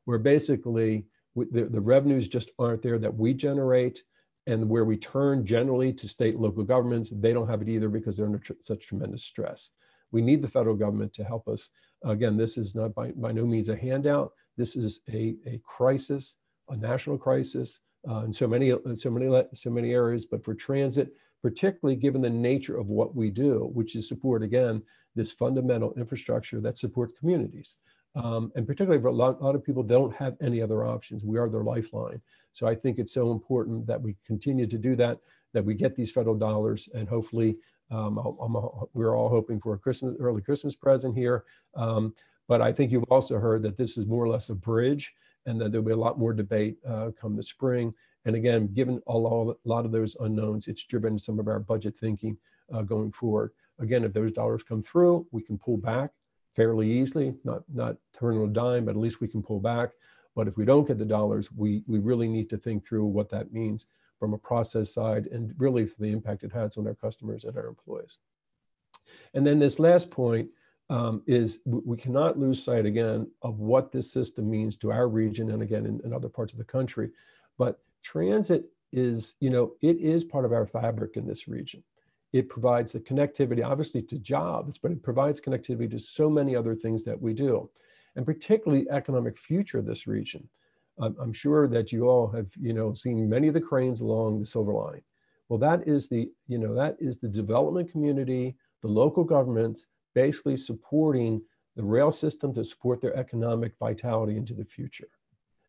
where basically the revenues just aren't there that we generate, and where we turn generally to state and local governments, they don't have it either because they're under such tremendous stress. We need the federal government to help us. Again, this is not by no means a handout. This is a crisis, a national crisis in so many areas, but for transit, particularly given the nature of what we do, which is support, again, this fundamental infrastructure that supports communities. And particularly for a lot of people don't have any other options. We are their lifeline. So I think it's so important that we continue to do that, that we get these federal dollars, and hopefully we're all hoping for a early Christmas present here. But I think you've also heard that this is more or less a bridge, and that there'll be a lot more debate come the spring. And again, given a lot of those unknowns, it's driven some of our budget thinking going forward. Again, if those dollars come through, we can pull back fairly easily, not turn on a dime, but at least we can pull back. But if we don't get the dollars, we really need to think through what that means from a process side, and really for the impact it has on our customers and our employees. And then this last point is we cannot lose sight again of what this system means to our region, and again in other parts of the country. But transit is, it is part of our fabric in this region. It provides the connectivity, obviously, to jobs, but it provides connectivity to so many other things that we do, and particularly the economic future of this region. I'm sure that you all have, seen many of the cranes along the Silver Line. Well, that is the development community, the local governments, basically supporting the rail system to support their economic vitality into the future.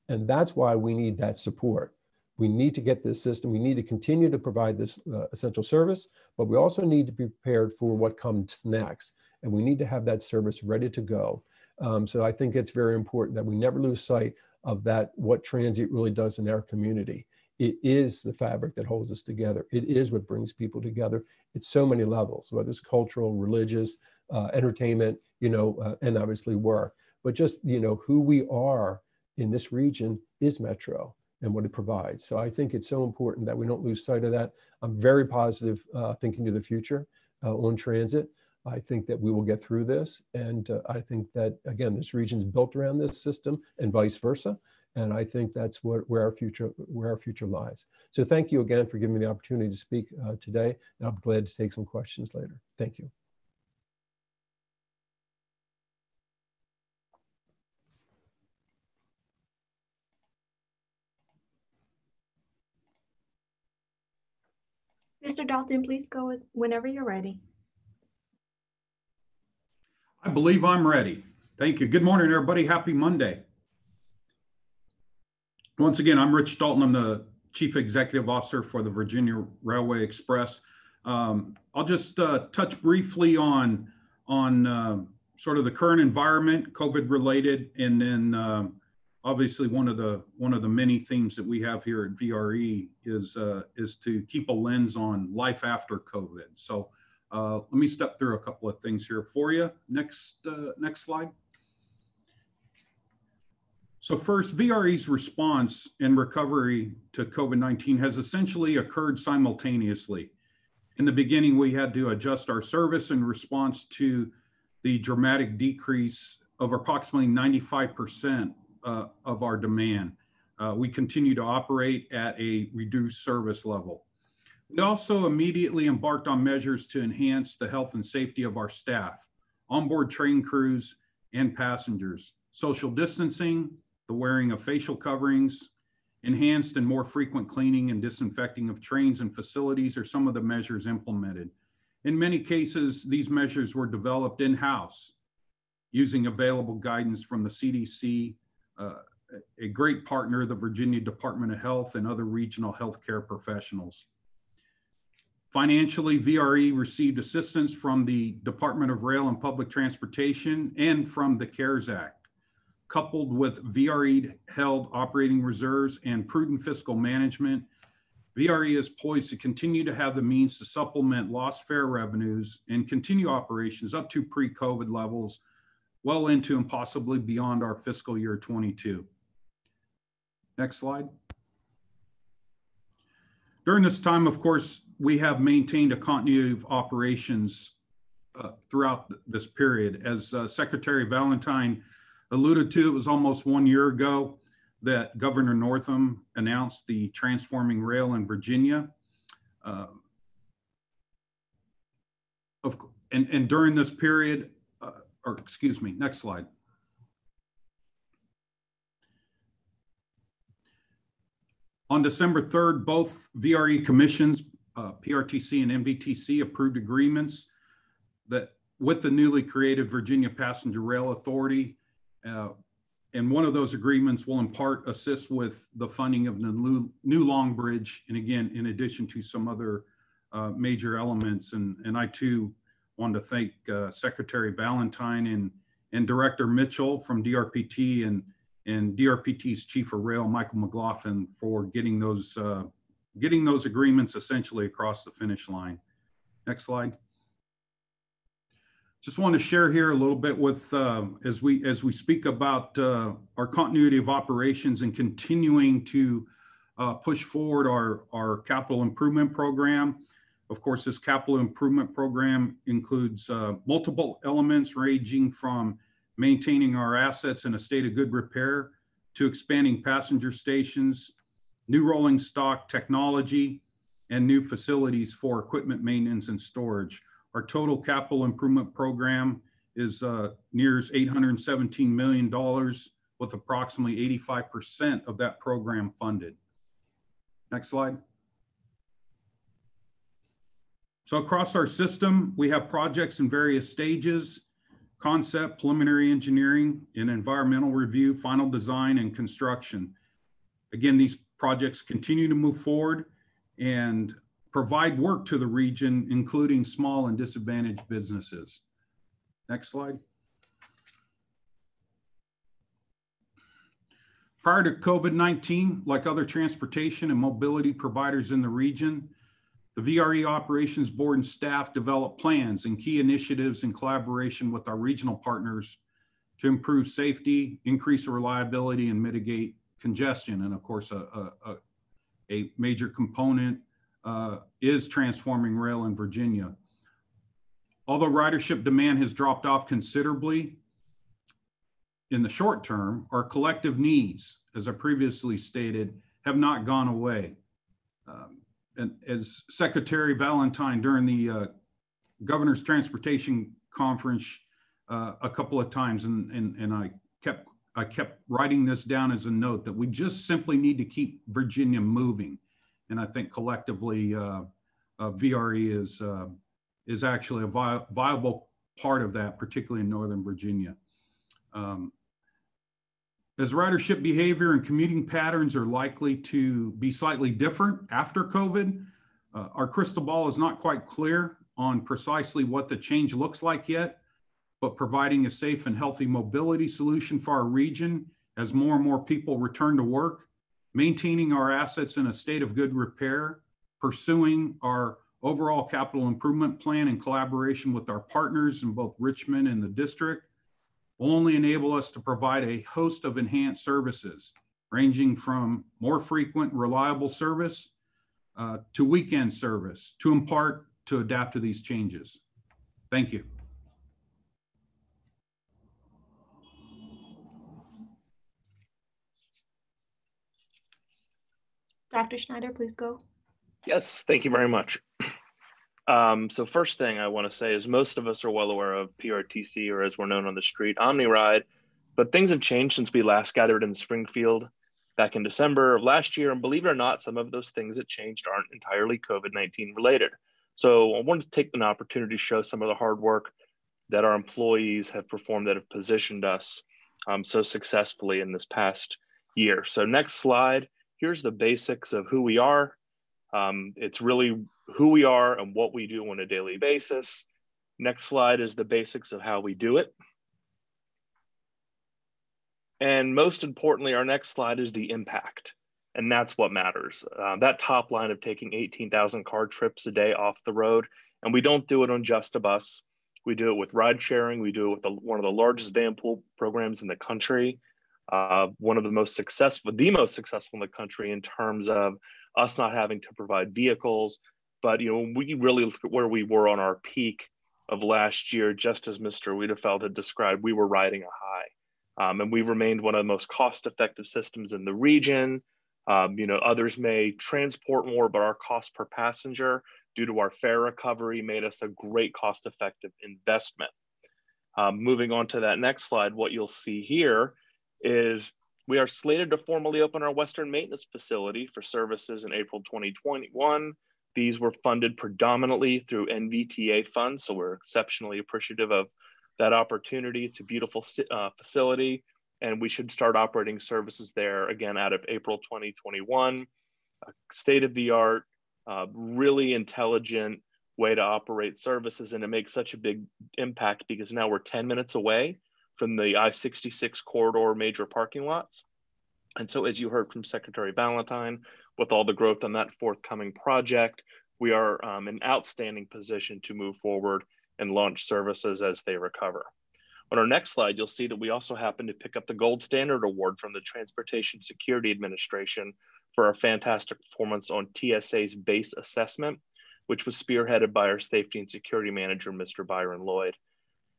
And that's why we need that support. We need to get this system. We need to continue to provide this essential service, but we also need to be prepared for what comes next. And we need to have that service ready to go. So I think it's very important that we never lose sight of that, what transit really does in our community. It is the fabric that holds us together. It is what brings people together. It's so many levels, whether it's cultural, religious, entertainment, and obviously work. But just, who we are in this region is Metro and what it provides. So I think it's so important that we don't lose sight of that. I'm very positive thinking to the future on transit. I think that we will get through this. And I think that, again, this region is built around this system and vice versa. And I think that's where our future lies. So thank you again for giving me the opportunity to speak today. And I'm glad to take some questions later. Thank you. Mr. Dalton, please go whenever you're ready. I believe I'm ready. Thank you. Good morning, everybody. Happy Monday. Once again, I'm Rich Dalton. I'm the Chief Executive Officer for the Virginia Railway Express. I'll just touch briefly on sort of the current environment, COVID related, and then obviously one of the many themes that we have here at VRE is to keep a lens on life after COVID. So let me step through a couple of things here for you. Next slide. So first, VRE's response and recovery to COVID-19 has essentially occurred simultaneously. In the beginning, we had to adjust our service in response to the dramatic decrease of approximately 95% of our demand. We continue to operate at a reduced service level. We also immediately embarked on measures to enhance the health and safety of our staff, onboard train crews, and passengers. Social distancing, the wearing of facial coverings, enhanced and more frequent cleaning and disinfecting of trains and facilities are some of the measures implemented. In many cases, these measures were developed in-house using available guidance from the CDC, a great partner, the Virginia Department of Health, and other regional healthcare professionals. Financially, VRE received assistance from the Department of Rail and Public Transportation and from the CARES Act. Coupled with VRE-held operating reserves and prudent fiscal management, VRE is poised to continue to have the means to supplement lost fare revenues and continue operations up to pre-COVID levels, well into and possibly beyond our fiscal year 22. Next slide. During this time, of course, we have maintained a continuity of operations throughout this period. As Secretary Valentine alluded to, it was almost 1 year ago that Governor Northam announced the Transforming Rail in Virginia. And during this period, or excuse me, next slide. On December 3rd, both VRE commissions, PRTC and NVTC, approved agreements that with the newly created Virginia Passenger Rail Authority. And one of those agreements will in part assist with the funding of the new Long Bridge. And again, in addition to some other major elements. And I too want to thank Secretary Valentine and Director Mitchell from DRPT and DRPT's Chief of Rail, Michael McLaughlin, for getting those agreements essentially across the finish line. Next slide. Just want to share here a little bit with as we speak about our continuity of operations and continuing to push forward our capital improvement program. Of course, this capital improvement program includes multiple elements ranging from maintaining our assets in a state of good repair to expanding passenger stations, new rolling stock technology, and new facilities for equipment maintenance and storage. Our total capital improvement program is nears $817 million, with approximately 85% of that program funded. Next slide. So across our system, we have projects in various stages: concept, preliminary engineering, and environmental review, final design, and construction. Again, these projects continue to move forward and provide work to the region, including small and disadvantaged businesses. Next slide. Prior to COVID-19, like other transportation and mobility providers in the region, the VRE Operations Board and staff developed plans and key initiatives in collaboration with our regional partners to improve safety, increase reliability, and mitigate congestion. And of course, a major component is transforming rail in Virginia. Although ridership demand has dropped off considerably in the short term, our collective needs, as I previously stated, have not gone away. And as Secretary Valentine during the Governor's Transportation Conference a couple of times, and I kept writing this down as a note, that we just simply need to keep Virginia moving. And I think collectively, VRE is actually a viable part of that, particularly in Northern Virginia. As ridership behavior and commuting patterns are likely to be slightly different after COVID, our crystal ball is not quite clear on precisely what the change looks like yet, but providing a safe and healthy mobility solution for our region as more and more people return to work, maintaining our assets in a state of good repair, pursuing our overall capital improvement plan in collaboration with our partners in both Richmond and the district, will only enable us to provide a host of enhanced services, ranging from more frequent, reliable service to weekend service, to in part to adapt to these changes. Thank you. Dr. Schneider, please go. Yes, thank you very much. So first thing I want to say is most of us are well aware of PRTC, or as we're known on the street, OmniRide, but things have changed since we last gathered in Springfield back in December of last year. And believe it or not, some of those things that changed aren't entirely COVID-19 related. So I wanted to take an opportunity to show some of the hard work that our employees have performed that have positioned us so successfully in this past year. So next slide, here's the basics of who we are. It's really who we are and what we do on a daily basis. Next slide is the basics of how we do it. And most importantly, our next slide is the impact. And that's what matters. That top line of taking 18,000 car trips a day off the road. And we don't do it on just a bus. We do it with ride sharing. We do it with one of the largest van pool programs in the country. One of the most successful in the country in terms of us not having to provide vehicles, But, we really look at where we were on our peak of last year, just as Mr. Wiedefeld had described, we were riding a high. And we remained one of the most cost-effective systems in the region. Others may transport more, but our cost per passenger due to our fare recovery made us a great cost-effective investment. Moving on to that next slide, what you'll see here is we are slated to formally open our Western Maintenance Facility for services in April 2021. These were funded predominantly through NVTA funds, so we're exceptionally appreciative of that opportunity. It's a beautiful facility, and we should start operating services there again out of April 2021. State-of-the-art, really intelligent way to operate services, and it makes such a big impact because now we're 10 minutes away from the I-66 corridor major parking lots. And so as you heard from Secretary Valentine, with all the growth on that forthcoming project, we are in an outstanding position to move forward and launch services as they recover. On our next slide, you'll see that we also happen to pick up the Gold Standard Award from the Transportation Security Administration for our fantastic performance on TSA's base assessment, which was spearheaded by our Safety and Security Manager, Mr. Byron Lloyd.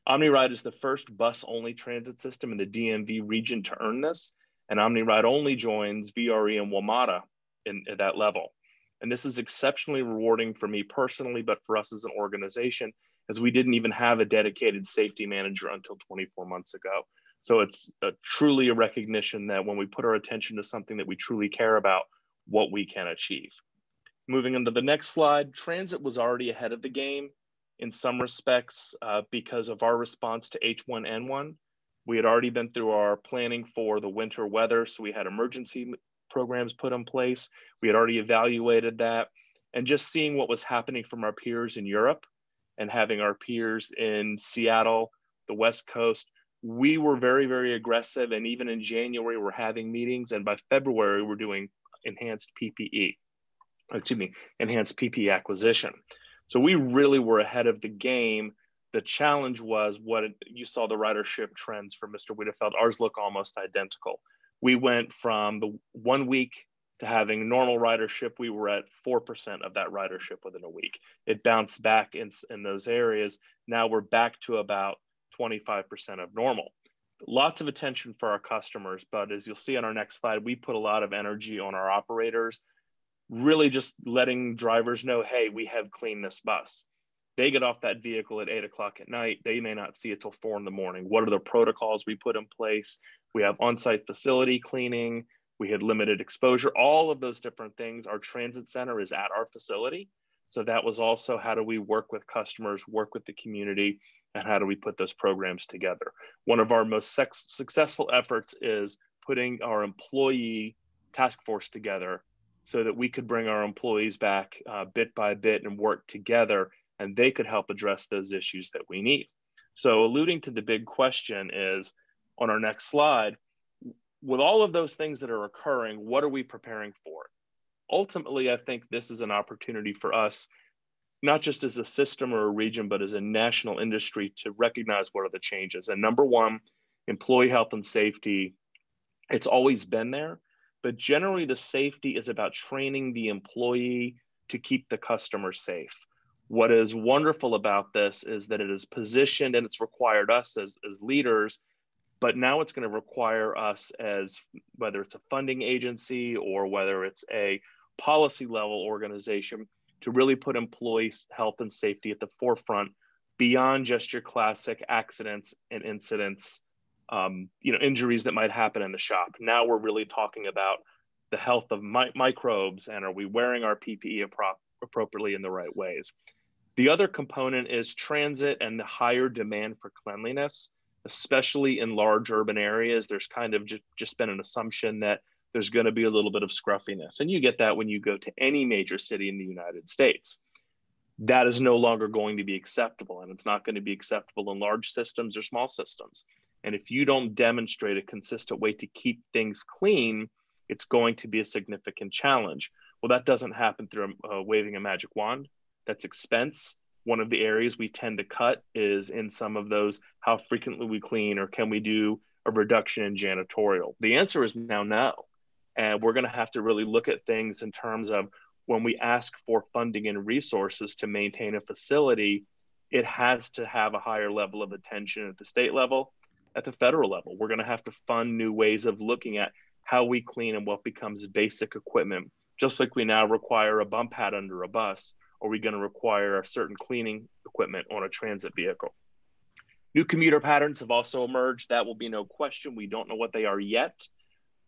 OmniRide is the first bus-only transit system in the DMV region to earn this, and OmniRide only joins VRE and WMATA at that level. And this is exceptionally rewarding for me personally, but for us as an organization, as we didn't even have a dedicated safety manager until 24 months ago. So it's truly a recognition that when we put our attention to something that we truly care about, what we can achieve. Moving on to the next slide, transit was already ahead of the game in some respects because of our response to H1N1. We had already been through our planning for the winter weather, so we had emergency programs put in place. We had already evaluated that, and just seeing what was happening from our peers in Europe and having our peers in Seattle, the West Coast, we were very, very aggressive. And even in January, we're having meetings, and by February, we're doing enhanced PPE acquisition. So we really were ahead of the game. The challenge was you saw the ridership trends for Mr. Wiedefeld. Ours look almost identical. We went from the 1 week to having normal ridership. We were at 4% of that ridership within a week. It bounced back in those areas. Now we're back to about 25% of normal. Lots of attention for our customers, but as you'll see on our next slide, we put a lot of energy on our operators, really just letting drivers know, hey, we have cleaned this bus. They get off that vehicle at 8 o'clock at night. They may not see it till 4 in the morning. What are the protocols we put in place? We have on-site facility cleaning. We had limited exposure, all of those different things. Our transit center is at our facility. So that was also how do we work with customers, work with the community, and how do we put those programs together? One of our most successful efforts is putting our employee task force together so that we could bring our employees back bit by bit and work together, and they could help address those issues that we need. So alluding to the big question is, on our next slide, with all of those things that are occurring, what are we preparing for? Ultimately, I think this is an opportunity for us, not just as a system or a region, but as a national industry to recognize what are the changes. And number one, employee health and safety, it's always been there, but generally the safety is about training the employee to keep the customer safe. What is wonderful about this is that it is positioned and it's required us as leaders, but now it's going to require us as, whether it's a funding agency or whether it's a policy level organization, to really put employees' health and safety at the forefront beyond just your classic accidents and incidents, injuries that might happen in the shop. Now we're really talking about the health of microbes, and are we wearing our PPE appropriately in the right ways? The other component is transit and the higher demand for cleanliness, especially in large urban areas. There's kind of just been an assumption that there's going to be a little bit of scruffiness. And you get that when you go to any major city in the United States. That is no longer going to be acceptable, and it's not going to be acceptable in large systems or small systems. And if you don't demonstrate a consistent way to keep things clean, it's going to be a significant challenge. Well, that doesn't happen through waving a magic wand. That's expense. One of the areas we tend to cut is in some of those, how frequently we clean, or can we do a reduction in janitorial? The answer is now no. And we're going to have to really look at things in terms of when we ask for funding and resources to maintain a facility, it has to have a higher level of attention at the state level, at the federal level. We're going to have to fund new ways of looking at how we clean and what becomes basic equipment. Just like we now require a bump pad under a bus, are we going to require a certain cleaning equipment on a transit vehicle? New commuter patterns have also emerged. That will be no question. We don't know what they are yet,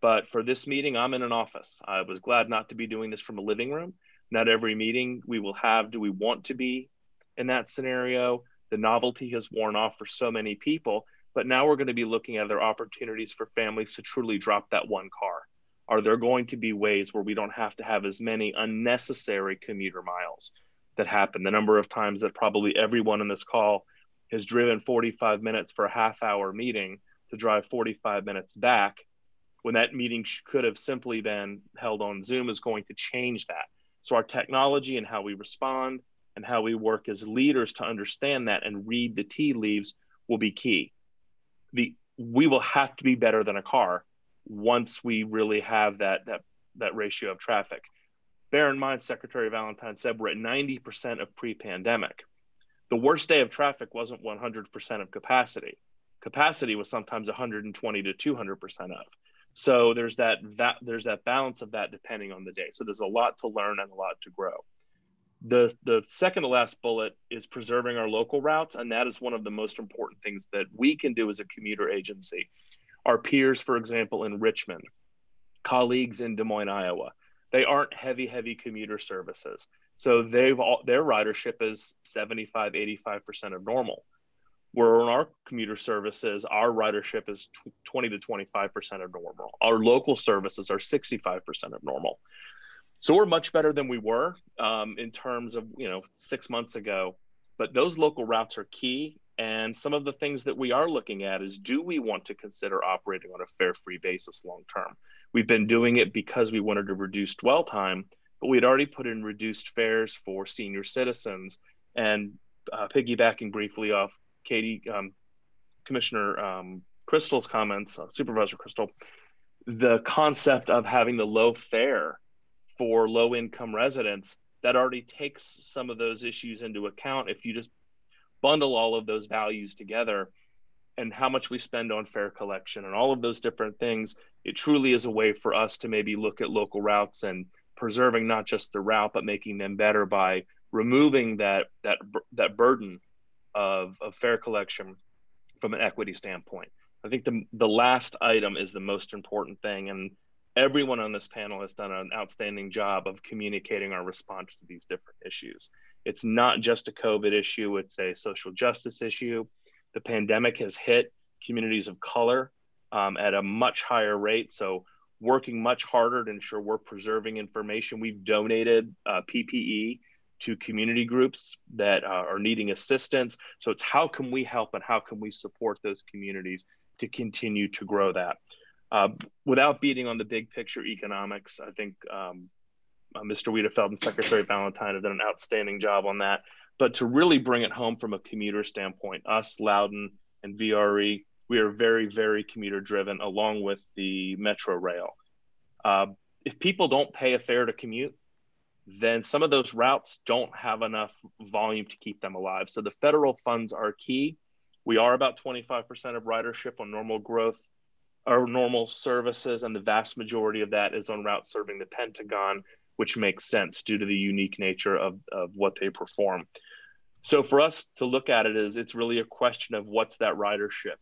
but for this meeting, I'm in an office. I was glad not to be doing this from a living room. Not every meeting we will have do we want to be in that scenario. The novelty has worn off for so many people, but now we're going to be looking at other opportunities for families to truly drop that one car. Are there going to be ways where we don't have to have as many unnecessary commuter miles that happen? The number of times that probably everyone in this call has driven 45 minutes for a half-hour meeting to drive 45 minutes back, when that meeting could have simply been held on Zoom, is going to change that. So our technology and how we respond and how we work as leaders to understand that and read the tea leaves will be key. We will have to be better than a car once we really have that ratio of traffic. Bear in mind, Secretary Valentine said we're at 90% of pre-pandemic. The worst day of traffic wasn't 100% of capacity. Capacity was sometimes 120 to 200% of. So there's that balance of that depending on the day. So there's a lot to learn and a lot to grow. The second to last bullet is preserving our local routes, and that is one of the most important things that we can do as a commuter agency. Our peers, for example, in Richmond, colleagues in Des Moines, Iowa, they aren't heavy commuter services. So their ridership is 75, 85% of normal. Where on our commuter services, our ridership is 20 to 25% of normal. Our local services are 65% of normal. So we're much better than we were in terms of 6 months ago, but those local routes are key. And some of the things that we are looking at is, do we want to consider operating on a fare-free basis long-term? We've been doing it because we wanted to reduce dwell time, but we had already put in reduced fares for senior citizens. And piggybacking briefly off Commissioner Crystal's comments, Supervisor Crystal, the concept of having the low fare for low-income residents, that already takes some of those issues into account. If you just bundle all of those values together and how much we spend on fare collection and all of those different things, it truly is a way for us to maybe look at local routes and preserving not just the route, but making them better by removing that burden of fare collection from an equity standpoint. I think the last item is the most important thing, and everyone on this panel has done an outstanding job of communicating our response to these different issues. It's not just a COVID issue, it's a social justice issue. The pandemic has hit communities of color at a much higher rate. So working much harder to ensure we're preserving information. We've donated PPE to community groups that are needing assistance. So it's how can we help and how can we support those communities to continue to grow that? Without beating on the big picture economics, I think Mr. Wiedefeld and Secretary Valentine have done an outstanding job on that. But to really bring it home from a commuter standpoint, us, Loudoun, and VRE, we are very commuter driven along with the Metro Rail. If people don't pay a fare to commute, then some of those routes don't have enough volume to keep them alive. So the federal funds are key. We are about 25% of ridership on normal growth or normal services, and the vast majority of that is on routes serving the Pentagon, which makes sense due to the unique nature of what they perform. So for us to look at it is, it's really a question of what's that ridership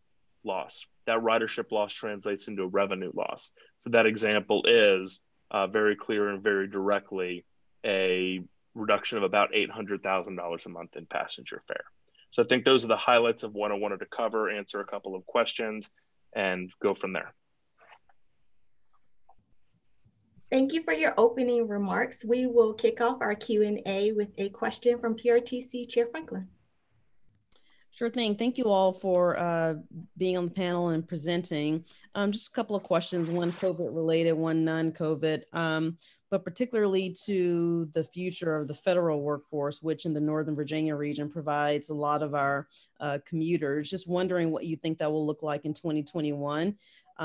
loss. That ridership loss translates into a revenue loss. So that example is very clear and very directly a reduction of about $800,000 a month in passenger fare. So I think those are the highlights of what I wanted to cover, answer a couple of questions, and go from there. Thank you for your opening remarks. We will kick off our Q&A with a question from PRTC Chair Franklin. Sure thing. Thank you all for being on the panel and presenting. Just a couple of questions, one COVID related, one non-COVID, but particularly to the future of the federal workforce, which in the Northern Virginia region provides a lot of our commuters. Just wondering what you think that will look like in 2021.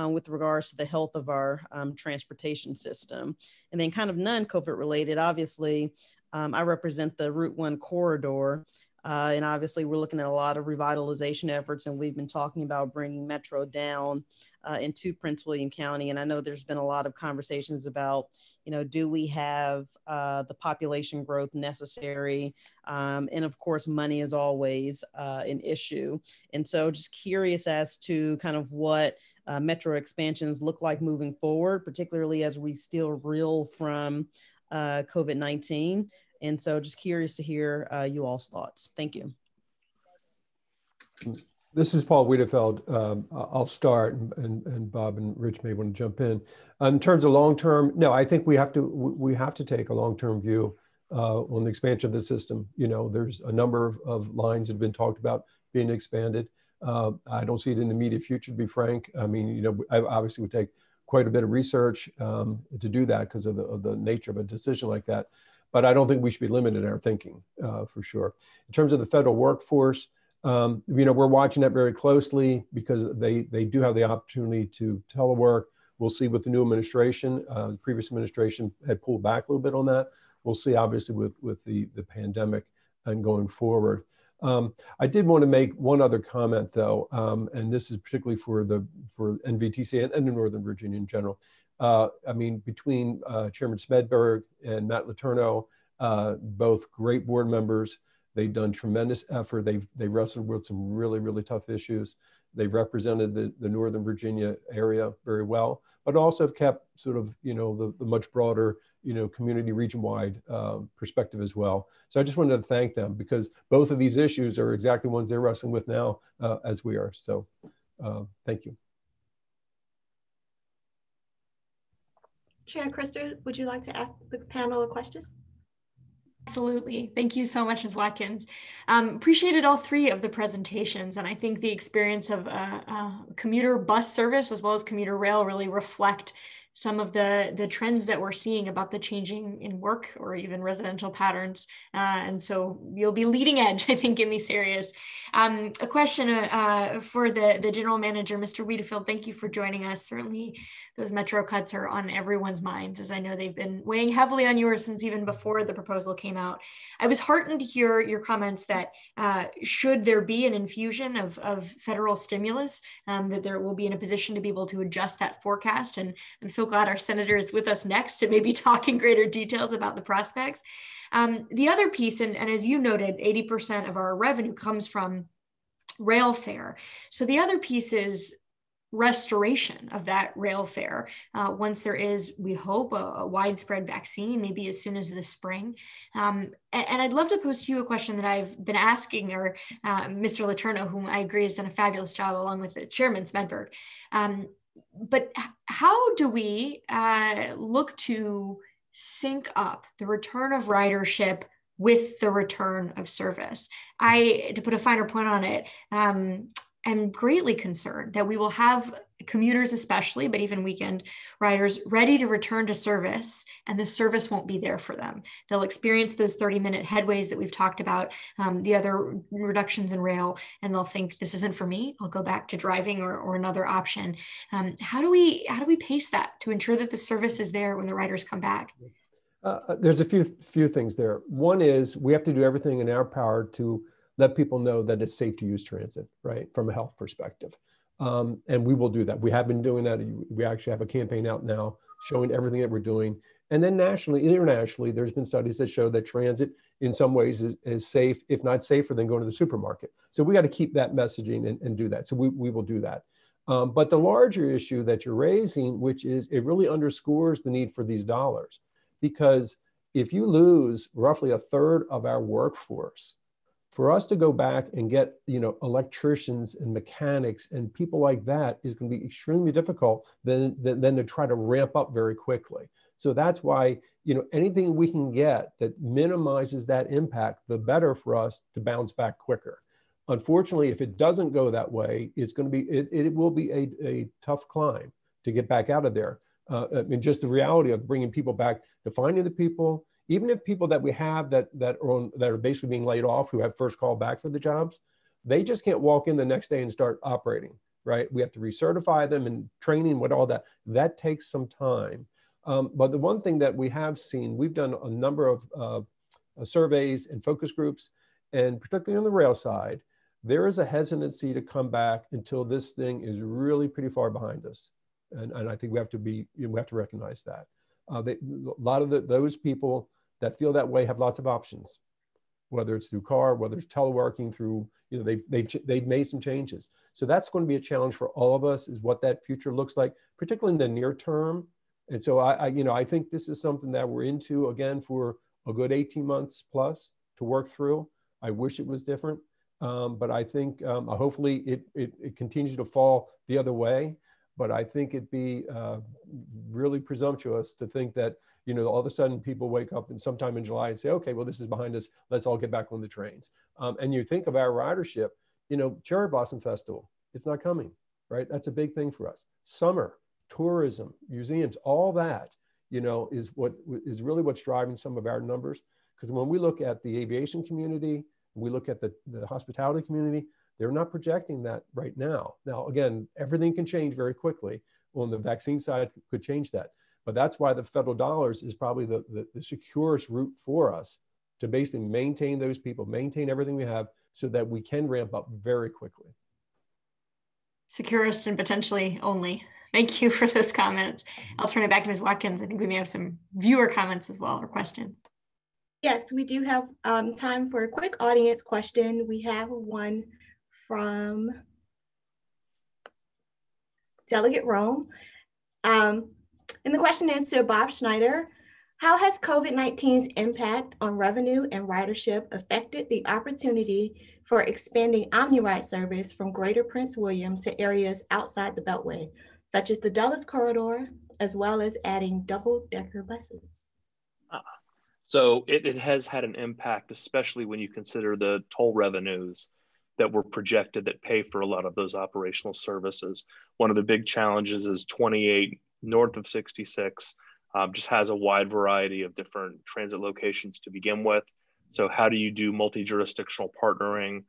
with regards to the health of our transportation system. And then kind of non-COVID related, obviously, I represent the Route 1 corridor. And obviously we're looking at a lot of revitalization efforts, and we've been talking about bringing Metro down into Prince William County. And I know there's been a lot of conversations about, do we have the population growth necessary? And of course, money is always an issue. And so just curious as to kind of what Metro expansions look like moving forward, particularly as we still reel from COVID-19. And so just curious to hear you all's thoughts. Thank you. This is Paul Wiedefeld. I'll start, and Bob and Rich may want to jump in. In terms of long-term, no, I think we have to take a long-term view on the expansion of the system. There's a number of lines that have been talked about being expanded. I don't see it in the immediate future, to be frank. I mean, I obviously would take quite a bit of research to do that because of the nature of a decision like that. But I don't think we should be limited in our thinking, for sure. In terms of the federal workforce, we're watching that very closely because they do have the opportunity to telework. We'll see with the new administration. The previous administration had pulled back a little bit on that. We'll see, obviously, with the pandemic and going forward. I did want to make one other comment, though, and this is particularly for NVTC and Northern Virginia in general. I mean, between Chairman Smedberg and Matt Letourneau, both great board members, they've done tremendous effort. They wrestled with some really, really tough issues. They've represented the Northern Virginia area very well, but also have kept sort of, the much broader, community region-wide perspective as well. So I just wanted to thank them because both of these issues are exactly ones they're wrestling with now as we are. So thank you. Chair Crystal, would you like to ask the panel a question? Absolutely. Thank you so much, Ms. Watkins. Appreciated all three of the presentations. And I think the experience of commuter bus service as well as commuter rail really reflect some of the trends that we're seeing about the changing in work or even residential patterns. And so you'll be leading edge, I think, in these areas. A question for the general manager, Mr. Wiedefeld, thank you for joining us. Certainly those Metro cuts are on everyone's minds, as I know they've been weighing heavily on yours since even before the proposal came out. I was heartened to hear your comments that should there be an infusion of federal stimulus, that there will be in a position to be able to adjust that forecast. And I'm so glad our senator is with us next to maybe talk in greater details about the prospects. The other piece, and as you noted, 80% of our revenue comes from rail fare. So the other piece is restoration of that rail fare once there is, we hope, a widespread vaccine, maybe as soon as the spring. And I'd love to pose to you a question that I've been asking, or Mr. Letourneau, whom I agree has done a fabulous job along with the Chairman Smedberg. But how do we look to sync up the return of ridership with the return of service? To put a finer point on it, I'm greatly concerned that we will have commuters especially, but even weekend riders ready to return to service, and the service won't be there for them. They'll experience those 30-minute headways that we've talked about, the other reductions in rail, and they'll think, this isn't for me, I'll go back to driving or another option. How do we pace that to ensure that the service is there when the riders come back? There's a few things there. One is we have to do everything in our power to let people know that it's safe to use transit, right, from a health perspective. And we will do that. We have been doing that. We actually have a campaign out now showing everything that we're doing. And then nationally, internationally, there's been studies that show that transit in some ways is safe, if not safer than going to the supermarket. So we got to keep that messaging and do that. So we will do that. But the larger issue that you're raising, which is it really underscores the need for these dollars, because if you lose roughly a third of our workforce, for us to go back and get, electricians and mechanics and people like that is going to be extremely difficult than to try to ramp up very quickly. So that's why, anything we can get that minimizes that impact, the better for us to bounce back quicker. Unfortunately, if it doesn't go that way, it's going to be, it will be a tough climb to get back out of there. Just the reality of bringing people back, to finding the people, even if people that we have that are basically being laid off, who have first call back for the jobs, they just can't walk in the next day and start operating. right? We have to recertify them and training, what all that. That takes some time. But the one thing that we have seen, we've done a number of surveys and focus groups, and particularly on the rail side, there is a hesitancy to come back until this thing is really pretty far behind us. And I think we have to we have to recognize that. A lot of those people that feel that way have lots of options, whether it's through car, whether it's teleworking, through, they've made some changes. So that's going to be a challenge for all of us, is what that future looks like, particularly in the near term. And so I think this is something that we're into, again, for a good 18 months plus to work through. I wish it was different, but I think hopefully it continues to fall the other way. But I think it'd be really presumptuous to think that, all of a sudden people wake up and sometime in July and say, okay, well, this is behind us. Let's all get back on the trains. And you think of our ridership, Cherry Blossom Festival, it's not coming, right? That's a big thing for us. Summer, tourism, museums, all that, is really what's driving some of our numbers. Because when we look at the aviation community, we look at the hospitality community, they're not projecting that right now. Now, again, everything can change very quickly. On the vaccine side, could change that. But that's why the federal dollars is probably the securest route for us to basically maintain those people, maintain everything we have, so that we can ramp up very quickly. Securest and potentially only. Thank you for those comments. I'll turn it back to Ms. Watkins. I think we may have some viewer comments as well, or questions. Yes, we do have time for a quick audience question. We have one from Delegate Rome. And the question is to Bob Schneider: how has COVID-19's impact on revenue and ridership affected the opportunity for expanding OmniRide service from Greater Prince William to areas outside the Beltway, such as the Dulles Corridor, as well as adding double-decker buses? So it has had an impact, especially when you consider the toll revenues that were projected that pay for a lot of those operational services. One of the big challenges is 28 north of 66 just has a wide variety of different transit locations to begin with. So how do you do multi-jurisdictional partnering?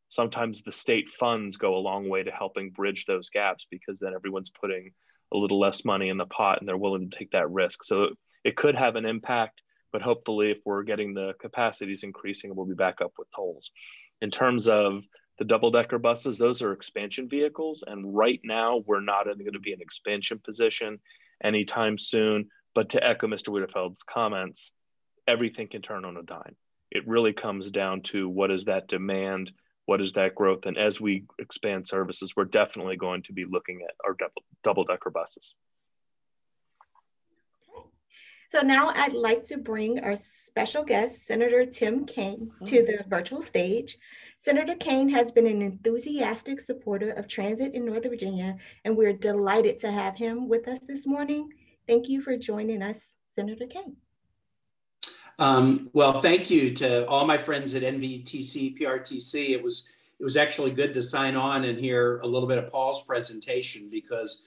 Sometimes the state funds go a long way to helping bridge those gaps, because then everyone's putting a little less money in the pot and they're willing to take that risk. So it could have an impact, but hopefully if we're getting the capacities increasing, we'll be back up with tolls. In terms of the double-decker buses, those are expansion vehicles. And right now we're not going to be in expansion position anytime soon. But to echo Mr. Wiederfeld's comments, everything can turn on a dime. It really comes down to what is that demand, what is that growth? And as we expand services, we're definitely going to be looking at our double-decker buses. So now I'd like to bring our special guest, Senator Tim Kaine, to the virtual stage. Senator Kaine has been an enthusiastic supporter of transit in Northern Virginia, and we're delighted to have him with us this morning. Thank you for joining us, Senator Kaine. Well, thank you to all my friends at NVTC, PRTC. It was actually good to sign on and hear a little bit of Paul's presentation, because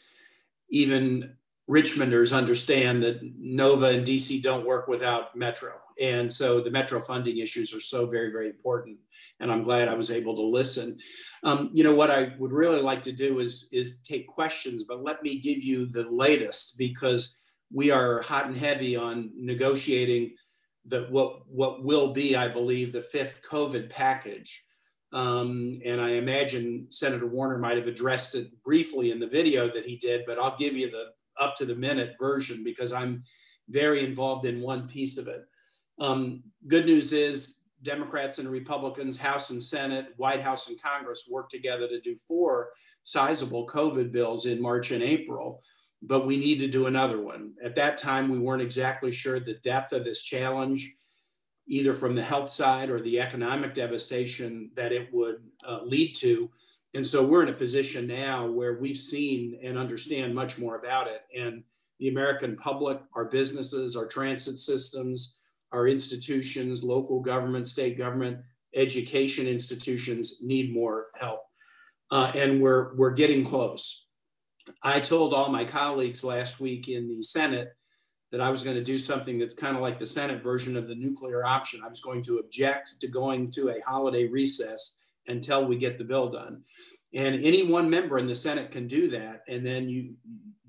even Richmonders understand that NOVA and DC don't work without Metro. And so the Metro funding issues are so very, very important. And I'm glad I was able to listen. What I would really like to do is take questions, but let me give you the latest, because we are hot and heavy on negotiating what will be, I believe, the 5th COVID package. And I imagine Senator Warner might have addressed it briefly in the video that he did, but I'll give you the up to the minute version, because I'm very involved in one piece of it. Good news is Democrats and Republicans, House and Senate, White House and Congress worked together to do 4 sizable COVID bills in March and April, but we need to do another one. At that time, we weren't exactly sure the depth of this challenge, either from the health side or the economic devastation that it would lead to. And so we're in a position now where we've seen and understand much more about it. And the American public, our businesses, our transit systems, our institutions, local government, state government, education institutions need more help. And we're getting close. I told all my colleagues last week in the Senate that I was going to do something that's kind of like the Senate version of the nuclear option. I was going to object to going to a holiday recess until we get the bill done. And any one member in the Senate can do that. And then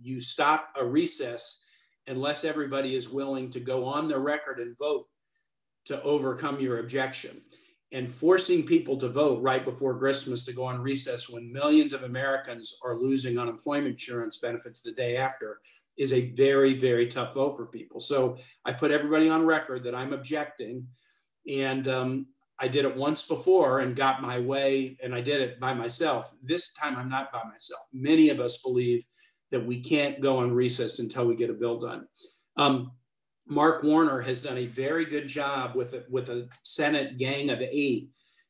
you stop a recess unless everybody is willing to go on the record and vote to overcome your objection. And forcing people to vote right before Christmas to go on recess when millions of Americans are losing unemployment insurance benefits the day after is a very, very tough vote for people. So I put everybody on record that I'm objecting. And I did it once before and got my way, and I did it by myself. This time I'm not by myself. Many of us believe that we can't go on recess until we get a bill done. Mark Warner has done a very good job with a Senate gang of 8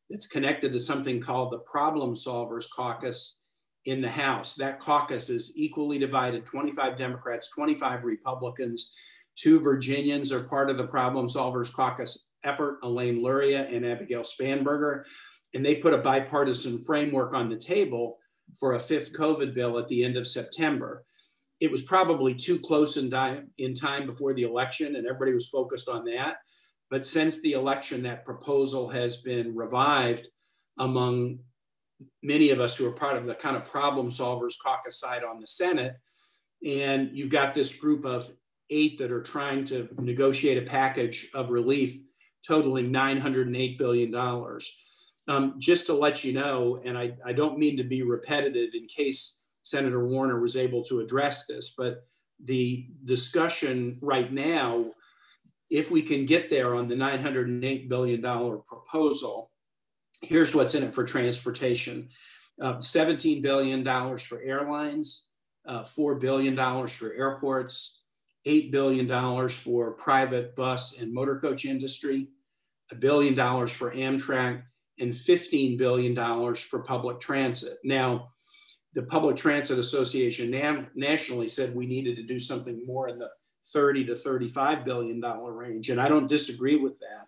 that's connected to something called the Problem Solvers Caucus in the House. That caucus is equally divided, 25 Democrats, 25 Republicans. 2 Virginians are part of the Problem Solvers Caucus effort, Elaine Luria and Abigail Spanberger. And they put a bipartisan framework on the table for a 5th COVID bill at the end of September. It was probably too close in time before the election, and everybody was focused on that. But since the election, that proposal has been revived among many of us who are part of the kind of Problem Solvers Caucus side on the Senate. And you've got this group of 8 that are trying to negotiate a package of relief totaling $908 billion. Just to let you know, and I don't mean to be repetitive in case Senator Warner was able to address this, but the discussion right now, if we can get there on the $908 billion proposal, here's what's in it for transportation. $17 billion for airlines, $4 billion for airports, $8 billion for private bus and motor coach industry, $1 billion for Amtrak, and $15 billion for public transit. Now, the Public Transit Association nationally said we needed to do something more in the $30 to $35 billion range, and I don't disagree with that.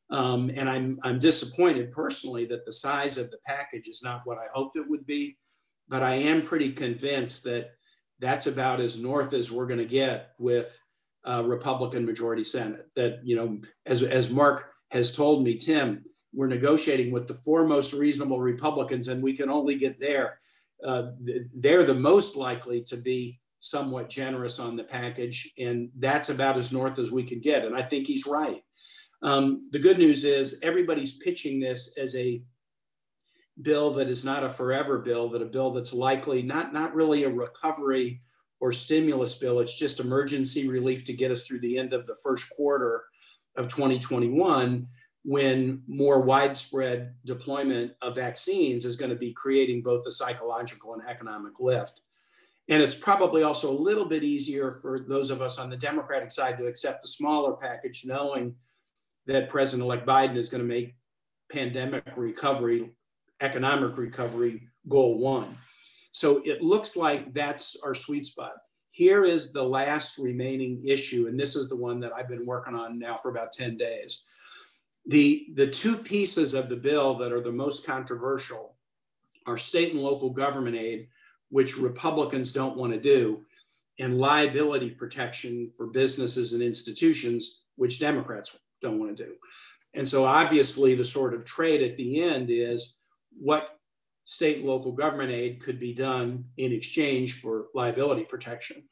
And I'm disappointed personally that the size of the package is not what I hoped it would be, but I am pretty convinced that that's about as north as we're going to get with Republican majority Senate. That, you know, as Mark has told me, Tim, we're negotiating with the 4 most reasonable Republicans, and we can only get there. They're the most likely to be somewhat generous on the package, and that's about as north as we can get. And I think he's right. The good news is everybody's pitching this as a bill that is not a forever bill, that a bill that's likely not really a recovery or stimulus bill. It's just emergency relief to get us through the end of the first quarter of 2021, when more widespread deployment of vaccines is going to be creating both a psychological and economic lift. And it's probably also a little bit easier for those of us on the Democratic side to accept the smaller package, knowing that President-elect Biden is going to make pandemic recovery, economic recovery, goal 1. So it looks like that's our sweet spot. Here is the last remaining issue, and this is the one that I've been working on now for about 10 days. The 2 pieces of the bill that are the most controversial are state and local government aid, which Republicans don't want to do, and liability protection for businesses and institutions, which Democrats don't want to do. And so obviously the sort of trade at the end is what state and local government aid could be done in exchange for liability protection.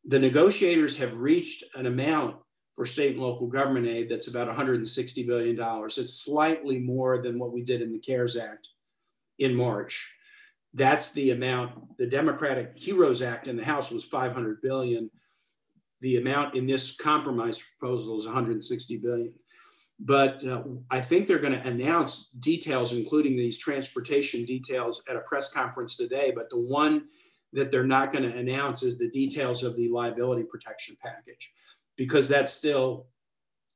The negotiators have reached an amount for state and local government aid that's about $160 billion. It's slightly more than what we did in the CARES Act in March. That's the amount. The Democratic HEROES Act in the House was $500 billion. The amount in this compromise proposal is $160 billion. But I think they're going to announce details, including these transportation details, at a press conference today. But the one that they're not going to announce is the details of the liability protection package, because that's still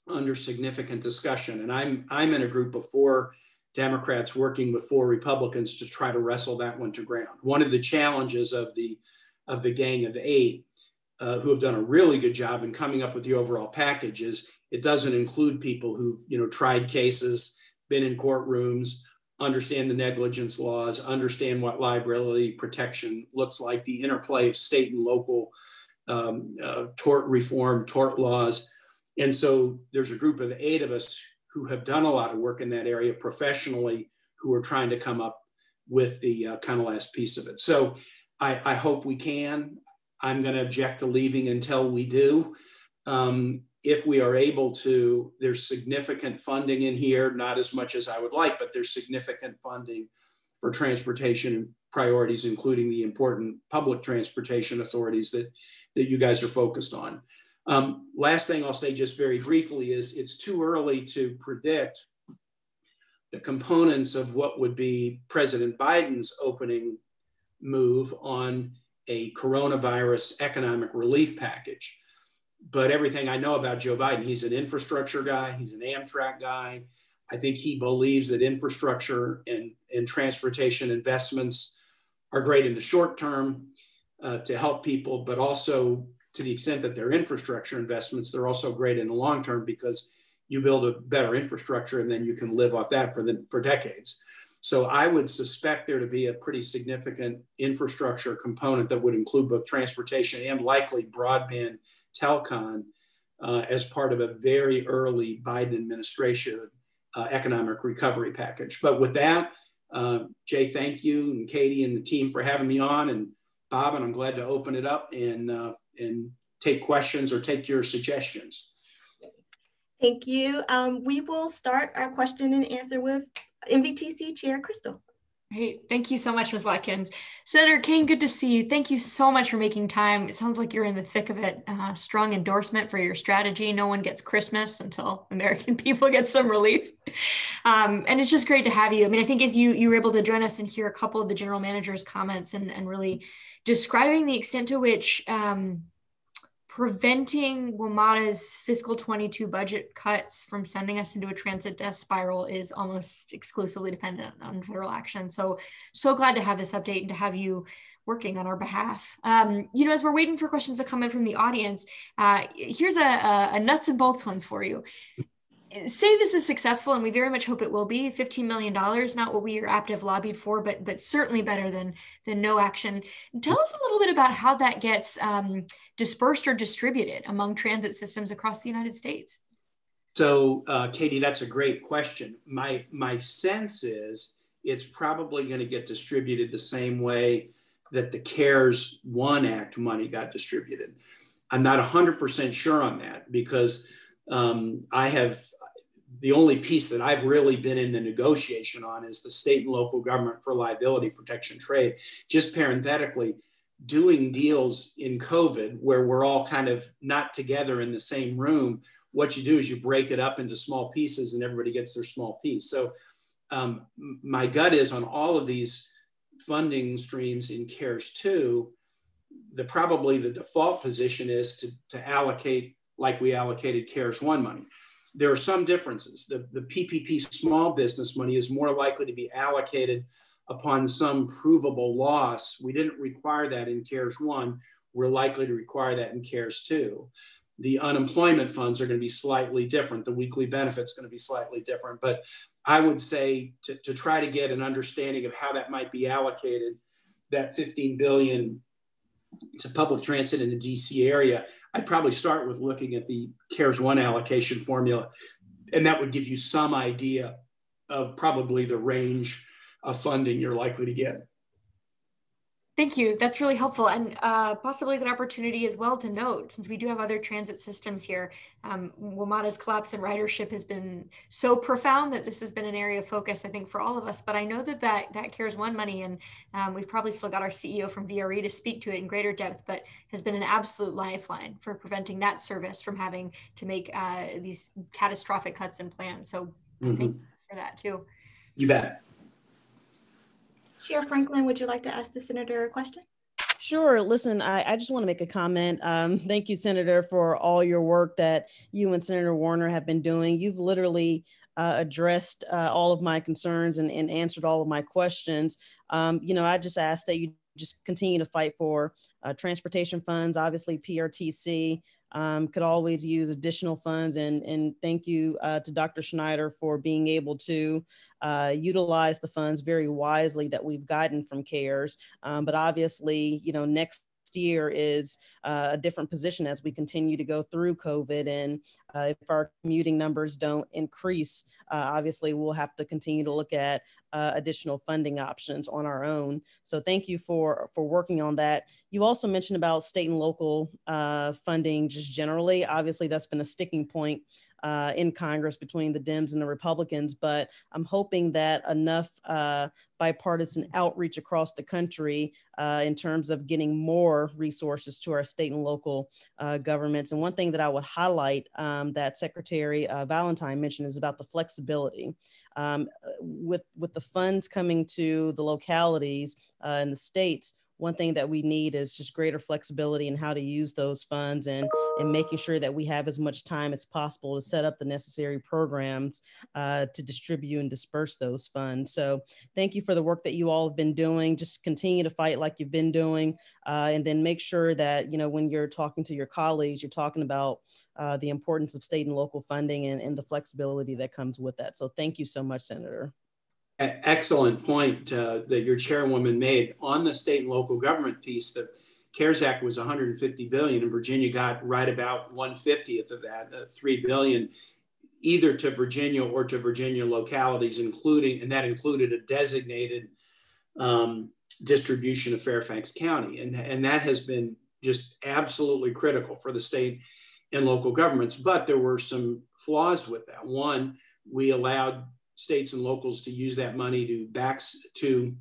under significant discussion. And I'm in a group of 4 Democrats working with 4 Republicans to try to wrestle that one to ground. One of the challenges of the gang of 8 who have done a really good job in coming up with the overall package is it doesn't include people who've, you know, tried cases, been in courtrooms, understand the negligence laws, understand what liability protection looks like, the interplay of state and local tort reform, tort laws. And so there's a group of 8 of us who have done a lot of work in that area professionally, who are trying to come up with the kind of last piece of it. So I hope we can. I'm going to object to leaving until we do. If we are able to, there's significant funding in here, not as much as I would like, but there's significant funding for transportation priorities, including the important public transportation authorities that you guys are focused on. Last thing I'll say just very briefly is it's too early to predict the components of what would be President Biden's opening move on a coronavirus economic relief package. But everything I know about Joe Biden, he's an infrastructure guy, he's an Amtrak guy. I think he believes that infrastructure and transportation investments are great in the short term to help people, but also to the extent that they're infrastructure investments, they're also great in the long term because you build a better infrastructure and then you can live off that for decades. So I would suspect there to be a pretty significant infrastructure component that would include both transportation and likely broadband telecom as part of a very early Biden administration economic recovery package. But with that, Jay, thank you, and Katie and the team for having me on, and Bob, and I'm glad to open it up and take questions or take your suggestions. Thank you. We will start our question and answer with NVTC Chair Crystal. Great. Thank you so much, Ms. Watkins. Senator Kaine, good to see you. Thank you so much for making time. It sounds like you're in the thick of it. Strong endorsement for your strategy. No one gets Christmas until American people get some relief. And it's just great to have you. I mean, I think as you were able to join us and hear a couple of the general manager's comments and really describing the extent to which preventing WMATA's fiscal 22 budget cuts from sending us into a transit death spiral is almost exclusively dependent on federal action. So glad to have this update and to have you working on our behalf. As we're waiting for questions to come in from the audience, here's a nuts and bolts ones for you. Say this is successful, and we very much hope it will be. $15 million, not what we are apt to have lobbied for, but certainly better than no action. Tell us a little bit about how that gets dispersed or distributed among transit systems across the United States. So, Katie, that's a great question. My sense is it's probably going to get distributed the same way that the CARES 1 Act money got distributed. I'm not 100% sure on that because the only piece that I've really been in the negotiation on is the state and local government for liability protection trade. Just parenthetically, doing deals in COVID where we're all kind of not together in the same room, what you do is you break it up into small pieces and everybody gets their small piece. So my gut is on all of these funding streams in CARES 2, probably the default position is to allocate like we allocated CARES 1 money. There are some differences. The PPP small business money is more likely to be allocated upon some provable loss. We didn't require that in CARES 1. We're likely to require that in CARES 2. The unemployment funds are going to be slightly different. The weekly benefit's going to be slightly different. But I would say to try to get an understanding of how that might be allocated, that $15 billion to public transit in the DC area, I'd probably start with looking at the CARES 1 allocation formula, and that would give you some idea of probably the range of funding you're likely to get. Thank you. That's really helpful, and possibly a good opportunity as well to note, since we do have other transit systems here, WMATA's collapse in ridership has been so profound that this has been an area of focus, I think, for all of us. But I know that CARES 1 money, and we've probably still got our CEO from VRE to speak to it in greater depth, but has been an absolute lifeline for preventing that service from having to make these catastrophic cuts in plans. So thank you for that too. You bet. Chair Franklin, would you like to ask the senator a question? Sure. Listen, I just want to make a comment. Thank you, Senator, for all your work that you and Senator Warner have been doing. You've literally addressed all of my concerns and answered all of my questions. I just ask that you just continue to fight for transportation funds. Obviously, PRTC could always use additional funds. And thank you to Dr. Schneider for being able to utilize the funds very wisely that we've gotten from CARES. But obviously, next year is a different position as we continue to go through COVID. And if our commuting numbers don't increase, obviously we'll have to continue to look at additional funding options on our own. So thank you for working on that. You also mentioned about state and local funding just generally. Obviously, that's been a sticking point in Congress between the Dems and the Republicans, but I'm hoping that enough bipartisan outreach across the country in terms of getting more resources to our state and local governments. And one thing that I would highlight that Secretary Valentine mentioned is about the flexibility. With the funds coming to the localities and the states, one thing that we need is just greater flexibility in how to use those funds and making sure that we have as much time as possible to set up the necessary programs to distribute and disperse those funds. So thank you for the work that you all have been doing. Just continue to fight like you've been doing, and then make sure that, you know, when you're talking to your colleagues, you're talking about the importance of state and local funding and the flexibility that comes with that. So thank you so much, Senator. Excellent point that your chairwoman made on the state and local government piece. The CARES Act was $150 billion, and Virginia got right about 1/50th of that, $3 billion, either to Virginia or to Virginia localities, and that included a designated distribution of Fairfax County, and that has been just absolutely critical for the state and local governments. But there were some flaws with that. One, we allowed states and locals to use that money to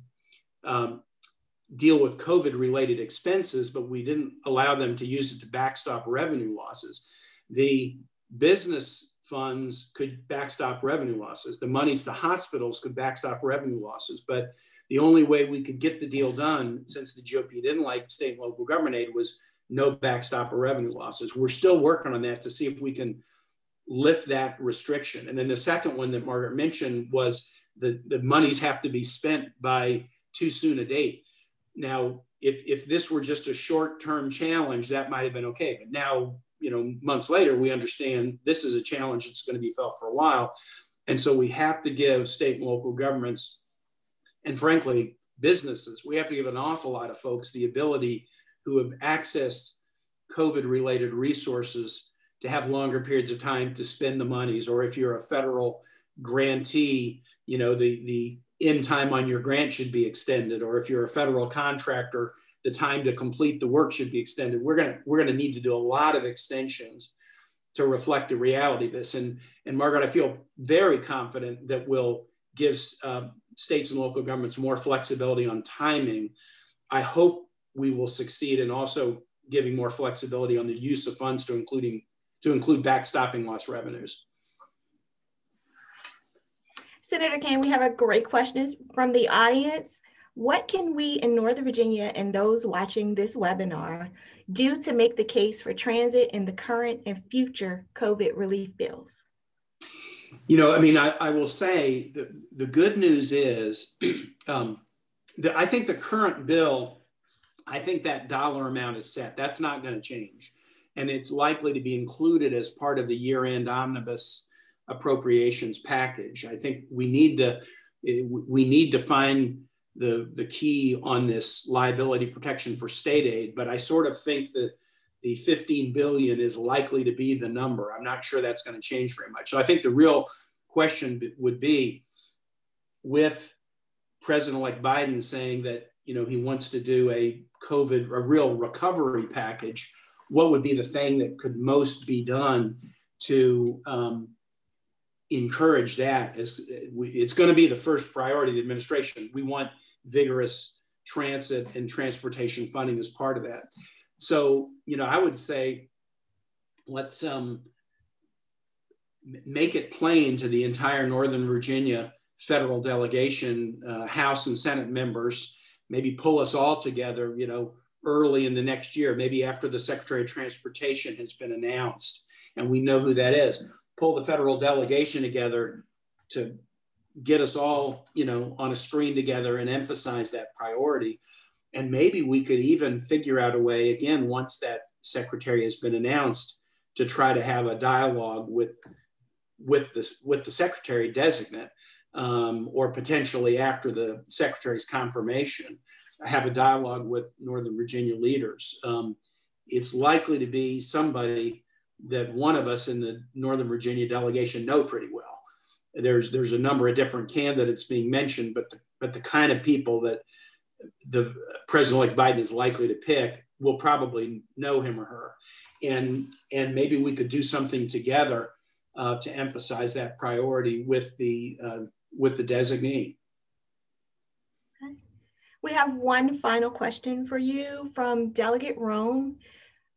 deal with COVID-related expenses, but we didn't allow them to use it to backstop revenue losses. The business funds could backstop revenue losses. The monies to hospitals could backstop revenue losses. But the only way we could get the deal done, since the GOP didn't like state and local government aid, was no backstop or revenue losses. We're still working on that to see if we can lift that restriction. And then the second one that Margaret mentioned was the monies have to be spent by too soon a date. Now, if this were just a short-term challenge, that might have been okay. But now, you know, months later, we understand this is a challenge that's going to be felt for a while. And so we have to give state and local governments, and frankly, businesses, we have to give an awful lot of folks the ability who have accessed COVID-related resources to have longer periods of time to spend the monies. Or if you're a federal grantee, you know, the end time on your grant should be extended. Or if you're a federal contractor, the time to complete the work should be extended. We're gonna need to do a lot of extensions to reflect the reality of this. And Margaret, I feel very confident that we'll give states and local governments more flexibility on timing. I hope we will succeed in also giving more flexibility on the use of funds to include backstopping lost revenues. Senator Kaine, we have a great question from the audience. What can we in Northern Virginia and those watching this webinar do to make the case for transit in the current and future COVID relief bills? You know, I mean, I will say the good news is that I think the current bill, I think that dollar amount is set. That's not going to change. And it's likely to be included as part of the year-end omnibus appropriations package. I think we need to find the key on this liability protection for state aid, but I sort of think that the 15 billion is likely to be the number. I'm not sure that's going to change very much. So I think the real question would be, with President-elect Biden saying that, you know, he wants to do a real recovery package, what would be the thing that could most be done to encourage that? It's going to be the first priority of the administration. We want vigorous transit and transportation funding as part of that. So, you know, I would say let's make it plain to the entire Northern Virginia federal delegation, House and Senate members, maybe pull us all together, you know, early in the next year, maybe after the Secretary of Transportation has been announced and we know who that is, pull the federal delegation together to get us all, you know, on a screen together and emphasize that priority. And maybe we could even figure out a way, again, once that secretary has been announced, to try to have a dialogue with the secretary designate, or potentially after the secretary's confirmation, have a dialogue with Northern Virginia leaders. It's likely to be somebody that one of us in the Northern Virginia delegation know pretty well. There's a number of different candidates being mentioned, but the kind of people that the President-elect Biden is likely to pick will probably know him or her. And maybe we could do something together to emphasize that priority with the designee. Okay. We have one final question for you from Delegate Rome.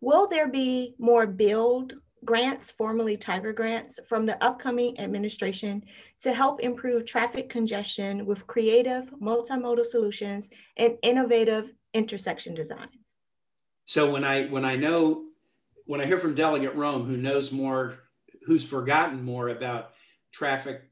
Will there be more BUILD grants, formerly Tiger grants, from the upcoming administration to help improve traffic congestion with creative multimodal solutions and innovative intersection designs? So when I hear from Delegate Rome, who knows more, who's forgotten more about traffic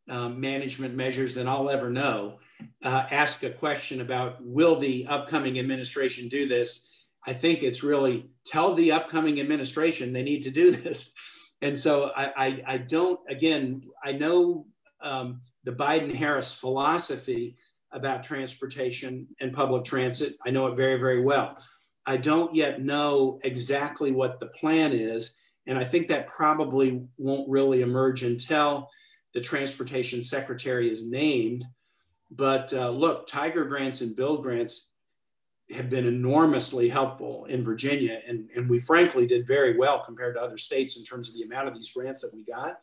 management measures than I'll ever know, ask a question about will the upcoming administration do this? I think it's really tell the upcoming administration they need to do this. And so I don't, again, I know the Biden-Harris philosophy about transportation and public transit. I know it very, very well. I don't yet know exactly what the plan is. And I think that probably won't really emerge until the transportation secretary is named. But look, Tiger grants and BUILD grants have been enormously helpful in Virginia. And we frankly did very well compared to other states in terms of the amount of these grants that we got.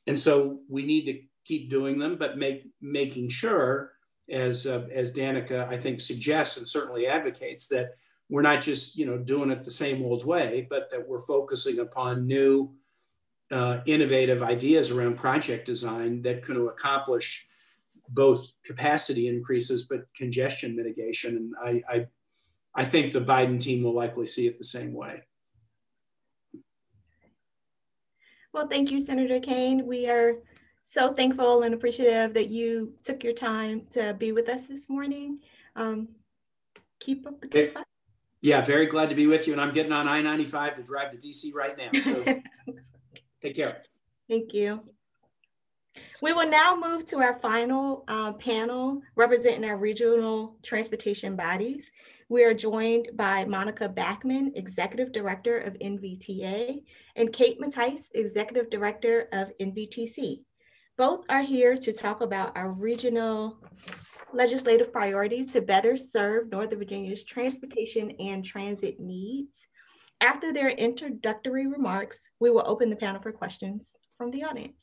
And so we need to keep doing them, but making sure, as Danica, I think, suggests and certainly advocates, that we're not just doing it the same old way, but that we're focusing upon new innovative ideas around project design that can accomplish both capacity increases, but congestion mitigation. And I think the Biden team will likely see it the same way. Well, thank you, Senator Kaine. We are so thankful and appreciative that you took your time to be with us this morning. Keep up the good fight. Yeah, very glad to be with you. And I'm getting on I-95 to drive to DC right now. So take care. Thank you. We will now move to our final panel representing our regional transportation bodies. We are joined by Monica Backman, Executive Director of NVTA, and Kate Mattice, Executive Director of NVTC. Both are here to talk about our regional legislative priorities to better serve Northern Virginia's transportation and transit needs. After their introductory remarks, we will open the panel for questions from the audience.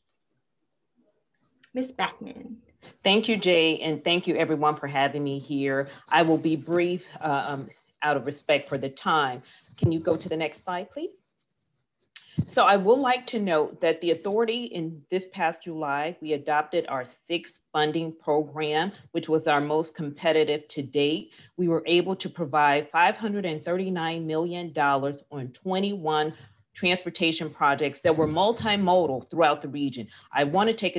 Ms. Backman. Thank you, Jay, and thank you everyone for having me here. I will be brief out of respect for the time. Can you go to the next slide, please? So I would like to note that the authority in this past July, we adopted our 6th funding program, which was our most competitive to date. We were able to provide $539 million on 21 transportation projects that were multimodal throughout the region. I want to take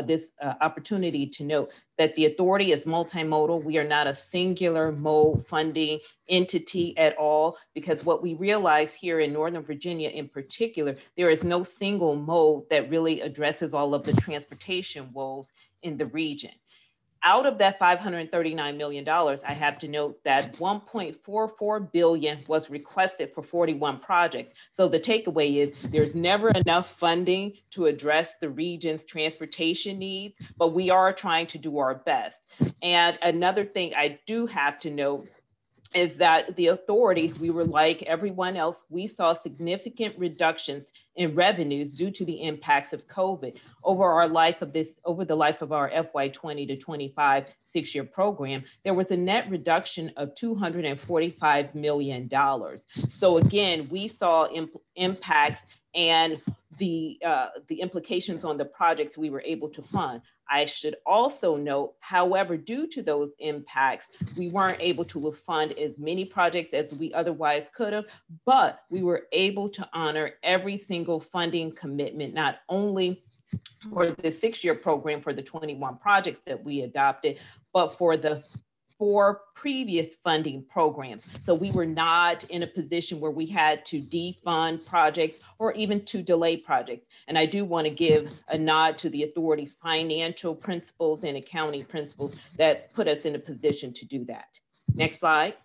this opportunity to note that the authority is multimodal. We are not a singular mode funding entity at all, because what we realize here in Northern Virginia in particular, there is no single mode that really addresses all of the transportation woes in the region. Out of that $539 million, I have to note that $1.44 billion was requested for 41 projects. So the takeaway is there's never enough funding to address the region's transportation needs, but we are trying to do our best. And another thing I do have to note is that the authority, we were like everyone else, we saw significant reductions in revenues due to the impacts of COVID. Over the life of our FY20 to 25 6-year program, there was a net reduction of $245 million. So again, we saw impacts and the implications on the projects we were able to fund. I should also note, however, due to those impacts, we weren't able to fund as many projects as we otherwise could have, but we were able to honor every single funding commitment, not only for the 6-year program for the 21 projects that we adopted, but for the 4 previous funding programs. So we were not in a position where we had to defund projects or even to delay projects. And I do want to give a nod to the authority's financial principles and accounting principles that put us in a position to do that. Next slide.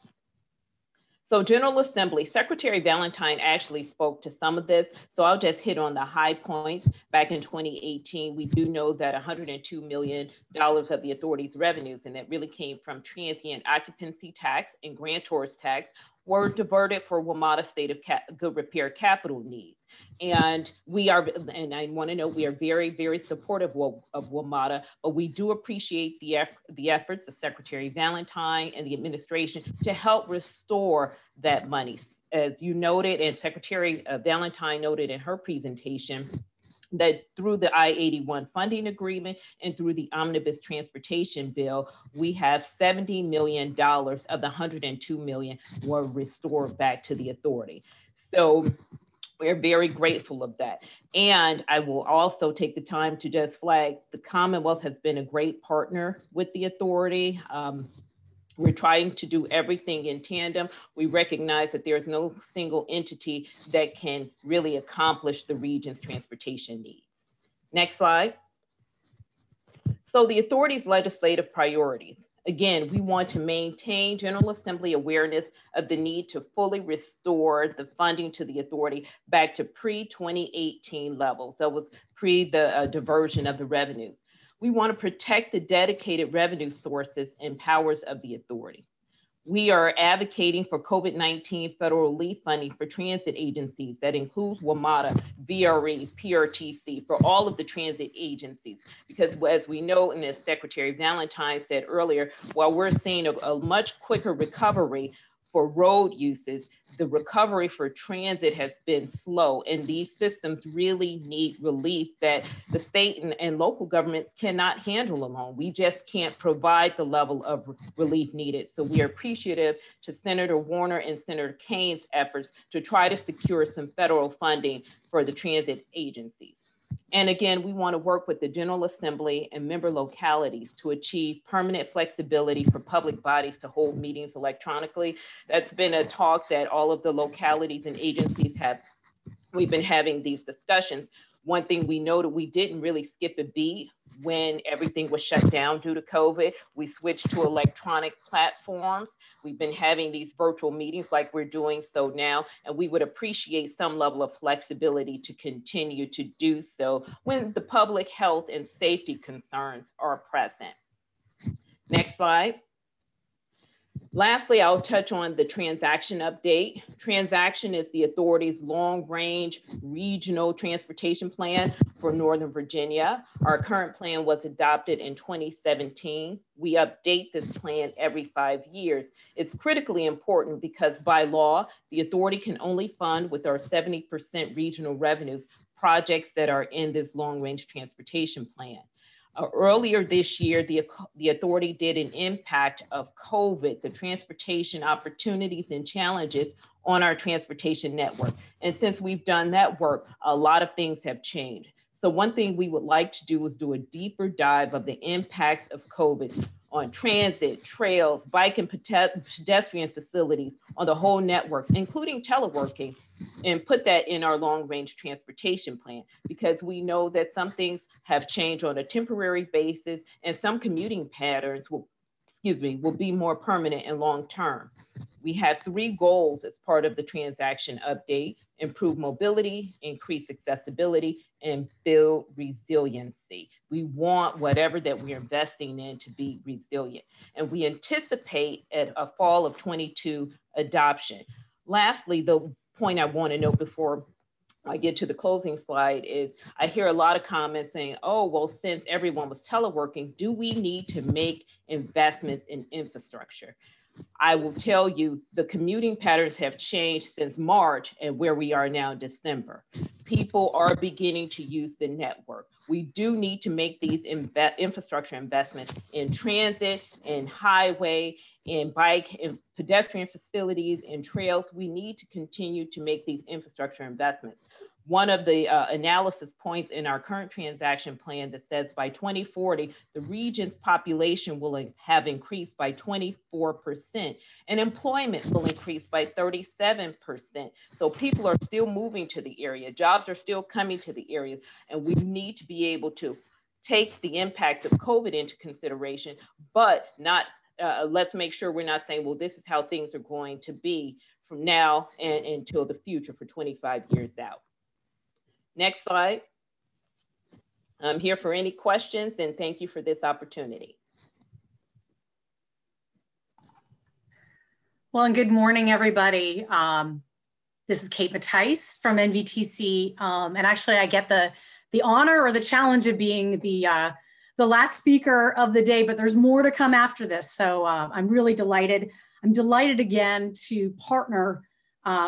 So General Assembly, Secretary Valentine actually spoke to some of this, so I'll just hit on the high points. Back in 2018, we do know that $102 million of the authority's revenues, and that really came from transient occupancy tax and grantors tax, were diverted for WMATA state of good repair capital needs. And we are, and I want to note, we are very, very supportive of WMATA, but we do appreciate the efforts of Secretary Valentine and the administration to help restore that money. As you noted, and Secretary Valentine noted in her presentation, that through the I-81 funding agreement and through the Omnibus Transportation Bill, we have $70 million of the $102 million were restored back to the authority. So we're very grateful of that. And I will also take the time to just flag the Commonwealth has been a great partner with the authority. We're trying to do everything in tandem. We recognize that there's no single entity that can really accomplish the region's transportation needs. Next slide. So the authority's legislative priorities. Again, we want to maintain General Assembly awareness of the need to fully restore the funding to the authority back to pre-2018 levels. That was pre the diversion of the revenue. We want to protect the dedicated revenue sources and powers of the authority. We are advocating for COVID-19 federal relief funding for transit agencies that includes WMATA, VRE, PRTC, for all of the transit agencies. Because as we know, and as Secretary Valentine said earlier, while we're seeing a much quicker recovery for road uses, the recovery for transit has been slow, and these systems really need relief that the state and local governments cannot handle alone. We just can't provide the level of relief needed. So we are appreciative to Senator Warner and Senator Kaine's efforts to try to secure some federal funding for the transit agencies. And again, we want to work with the General Assembly and member localities to achieve permanent flexibility for public bodies to hold meetings electronically. That's been a talk that all of the localities and agencies have. We've been having these discussions. One thing we noted, we didn't really skip a beat when everything was shut down due to COVID. We switched to electronic platforms. We've been having these virtual meetings like we're doing so now, and we would appreciate some level of flexibility to continue to do so when the public health and safety concerns are present. Next slide. Lastly, I'll touch on the transaction update. Transaction is the authority's long-range regional transportation plan for Northern Virginia. Our current plan was adopted in 2017. We update this plan every 5 years. It's critically important because by law, the authority can only fund with our 70% regional revenues projects that are in this long-range transportation plan. Earlier this year, the authority did an impact of COVID, the transportation opportunities and challenges on our transportation network. And since we've done that work, a lot of things have changed. So one thing we would like to do is do a deeper dive of the impacts of COVID on transit, trails, bike and pedestrian facilities, on the whole network, including teleworking, and put that in our long-range transportation plan, because we know that some things have changed on a temporary basis and some commuting patterns will be more permanent and long-term. We have 3 goals as part of the transaction update: improve mobility, increase accessibility, and build resiliency. We want whatever that we're investing in to be resilient. And we anticipate at a fall of 22 adoption. Lastly, the point I want to note before I get to the closing slide is I hear a lot of comments saying, oh, well, since everyone was teleworking, do we need to make investments in infrastructure? I will tell you the commuting patterns have changed since March and where we are now in December. People are beginning to use the network. We do need to make these infrastructure investments in transit, in highway, in bike and pedestrian facilities, and trails. We need to continue to make these infrastructure investments. One of the analysis points in our current transaction plan that says by 2040, the region's population will have increased by 24% and employment will increase by 37%. So people are still moving to the area, jobs are still coming to the area, and we need to be able to take the impacts of COVID into consideration, but not let's make sure we're not saying, well, this is how things are going to be from now and until the future for 25 years out. Next slide. I'm here for any questions, and thank you for this opportunity. Well, and good morning, everybody. This is Kate Mattice from NVTC, and actually I get the honor or the challenge of being the last speaker of the day, but there's more to come after this. So I'm really delighted. I'm delighted again to partner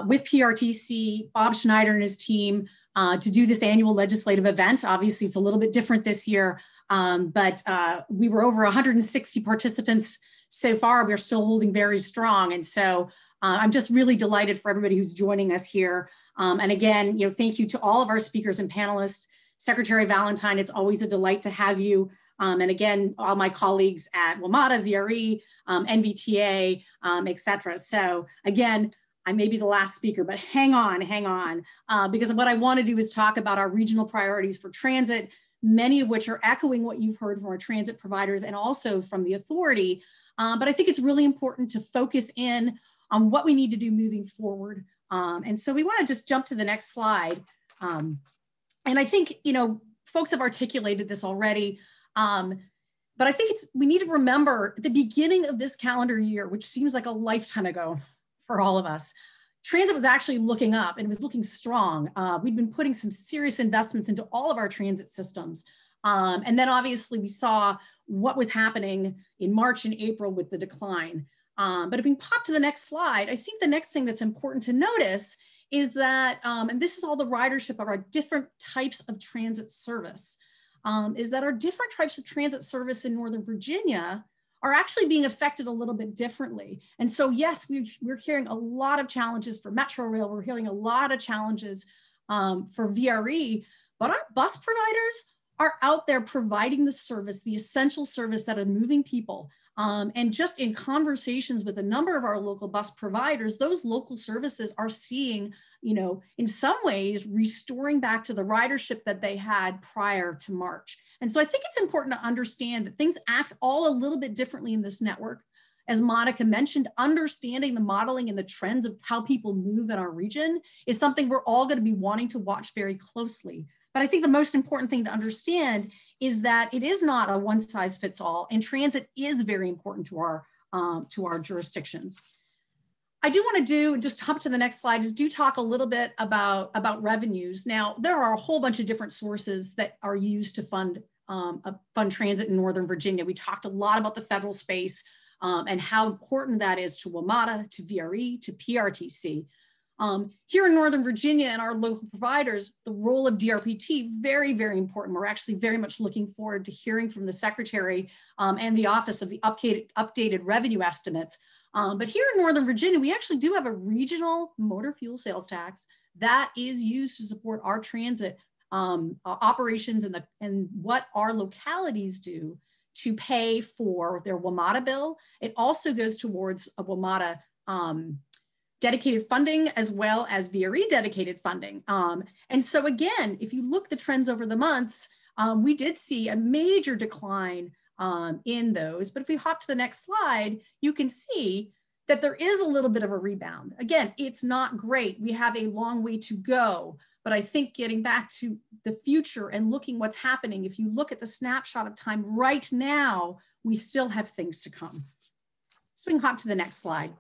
with PRTC, Bob Schneider and his team to do this annual legislative event. Obviously, it's a little bit different this year, but we were over 160 participants so far. We're still holding very strong. And so I'm just really delighted for everybody who's joining us here. And again, thank you to all of our speakers and panelists. Secretary Valentine, it's always a delight to have you. And again, all my colleagues at WMATA, VRE, NVTA, et cetera. So again, I may be the last speaker, but hang on, because what I want to do is talk about our regional priorities for transit, many of which are echoing what you've heard from our transit providers and also from the authority. But I think it's really important to focus in on what we need to do moving forward. And so we want to just jump to the next slide. And I think, folks have articulated this already, but I think we need to remember at the beginning of this calendar year, which seems like a lifetime ago for all of us, transit was actually looking up and it was looking strong. We'd been putting some serious investments into all of our transit systems. And then obviously we saw what was happening in March and April with the decline. But if we pop to the next slide, I think the next thing that's important to notice is that, and this is all the ridership of our different types of transit service, is that our different types of transit service in Northern Virginia are actually being affected a little bit differently. And so yes, we're hearing a lot of challenges for Metro Rail, we're hearing a lot of challenges for VRE, but our bus providers are out there providing the service, the essential service that are moving people. And just in conversations with a number of our local bus providers, those local services are seeing, in some ways, restoring back to the ridership that they had prior to March. And so I think it's important to understand that things act all a little bit differently in this network. As Monica mentioned, understanding the modeling and the trends of how people move in our region is something we're all going to be wanting to watch very closely. But I think the most important thing to understand is that it is not a one size fits all, and transit is very important to our jurisdictions. I do want to just hop to the next slide, is talk a little bit about revenues. Now, there are a whole bunch of different sources that are used to fund transit in Northern Virginia. We talked a lot about the federal space and how important that is to WMATA, to VRE, to PRTC. Here in Northern Virginia and our local providers, the role of DRPT, very, very important. We're actually very much looking forward to hearing from the Secretary and the Office of the updated revenue estimates. But here in Northern Virginia, we actually do have a regional motor fuel sales tax that is used to support our transit operations and what our localities do to pay for their WMATA bill. It also goes towards a WMATA dedicated funding as well as VRE dedicated funding. And so again, if you look at the trends over the months, we did see a major decline in those. But if we hop to the next slide, you can see that there is a little bit of a rebound. Again, it's not great. We have a long way to go. But I think getting back to the future and looking what's happening, if you look at the snapshot of time right now, we still have things to come. So we can hop to the next slide.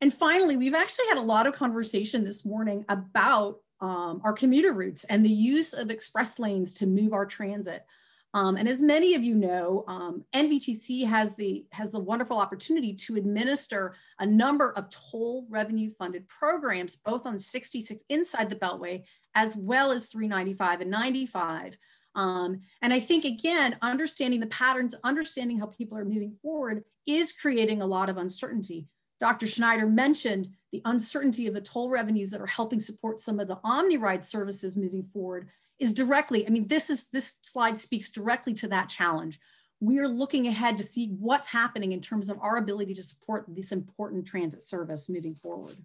And finally, we've actually had a lot of conversation this morning about our commuter routes and the use of express lanes to move our transit. And as many of you know, NVTC has the wonderful opportunity to administer a number of toll revenue funded programs, both on 66 inside the Beltway, as well as 395 and 95. And I think, again, understanding the patterns, understanding how people are moving forward is creating a lot of uncertainty. Dr. Schneider mentioned the uncertainty of the toll revenues that are helping support some of the OmniRide services moving forward is directly, I mean, this slide speaks directly to that challenge. We are looking ahead to see what's happening in terms of our ability to support this important transit service moving forward.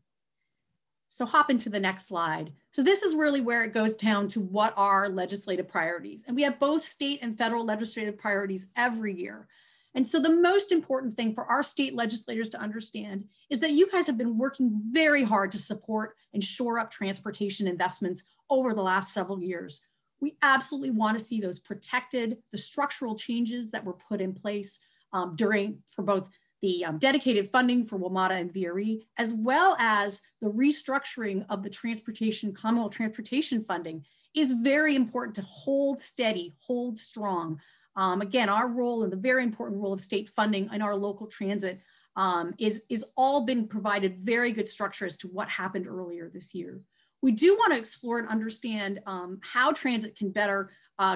So hop into the next slide. So this is really where it goes down to what are legislative priorities. And we have both state and federal legislative priorities every year. And so the most important thing for our state legislators to understand is that you guys have been working very hard to support and shore up transportation investments over the last several years. We absolutely want to see those protected, the structural changes that were put in place for both the dedicated funding for WMATA and VRE, as well as the restructuring of the Commonwealth transportation funding is very important to hold steady, hold strong. Again, our role and the very important role of state funding in our local transit is all been provided very good structure as to what happened earlier this year. We do want to explore and understand how transit can better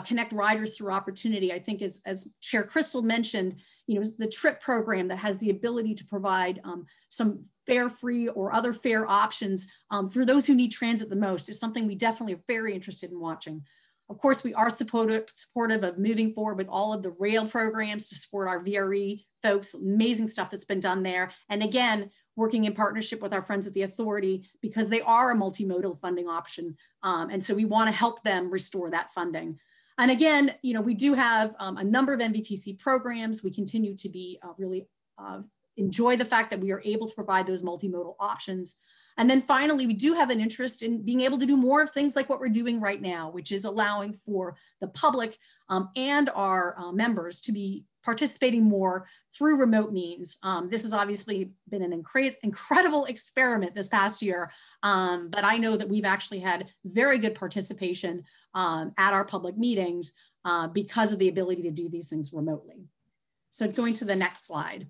connect riders through opportunity. I think as Chair Crystal mentioned, the TRIP program that has the ability to provide some fare-free or other fare options for those who need transit the most is something we definitely are very interested in watching. Of course, we are supportive of moving forward with all of the rail programs to support our VRE folks, amazing stuff that's been done there. And again, working in partnership with our friends at the authority because they are a multimodal funding option. And so we want to help them restore that funding. And again, we do have a number of NVTC programs. We continue to be really enjoy the fact that we are able to provide those multimodal options. And then finally, we do have an interest in being able to do more of things like what we're doing right now, which is allowing for the public and our members to be participating more through remote means. This has obviously been an incredible experiment this past year, but I know that we've actually had very good participation at our public meetings because of the ability to do these things remotely. So going to the next slide.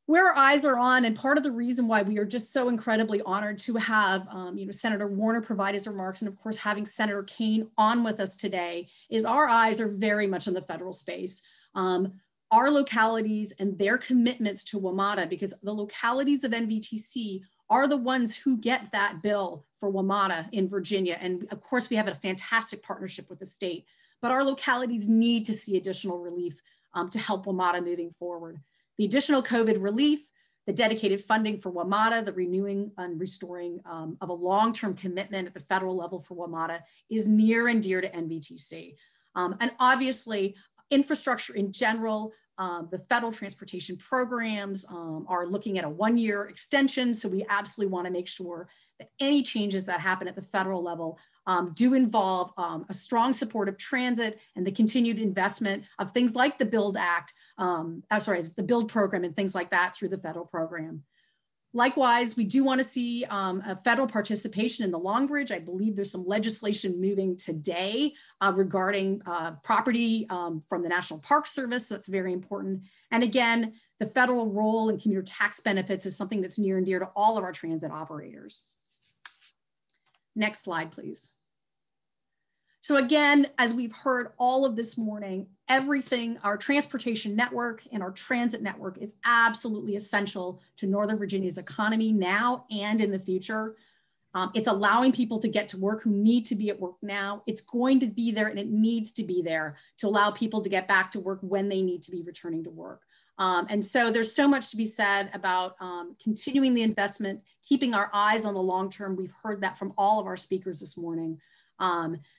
Where our eyes are on, and part of the reason why we are just so incredibly honored to have Senator Warner provide his remarks, and of course having Senator Kaine on with us today, is our eyes are very much in the federal space. Our localities and their commitments to WMATA, because the localities of NVTC are the ones who get that bill for WMATA in Virginia. And of course, we have a fantastic partnership with the state, but our localities need to see additional relief to help WMATA moving forward. The additional COVID relief, the dedicated funding for WMATA, the renewing and restoring of a long-term commitment at the federal level for WMATA is near and dear to NVTC. And obviously, infrastructure in general, the federal transportation programs are looking at a one-year extension. So we absolutely want to make sure that any changes that happen at the federal level do involve a strong support of transit and the continued investment of things like the BUILD Act, the BUILD program and things like that through the federal program. Likewise, we do want to see a federal participation in the Long Bridge. I believe there's some legislation moving today regarding property from the National Park Service. So that's very important. And again, the federal role in commuter tax benefits is something that's near and dear to all of our transit operators. Next slide, please. So again, as we've heard all of this morning, everything, our transportation network and our transit network is absolutely essential to Northern Virginia's economy now and in the future. It's allowing people to get to work who need to be at work now. It's going to be there and it needs to be there to allow people to get back to work when they need to be returning to work. And so there's so much to be said about continuing the investment, keeping our eyes on the long term. We've heard that from all of our speakers this morning.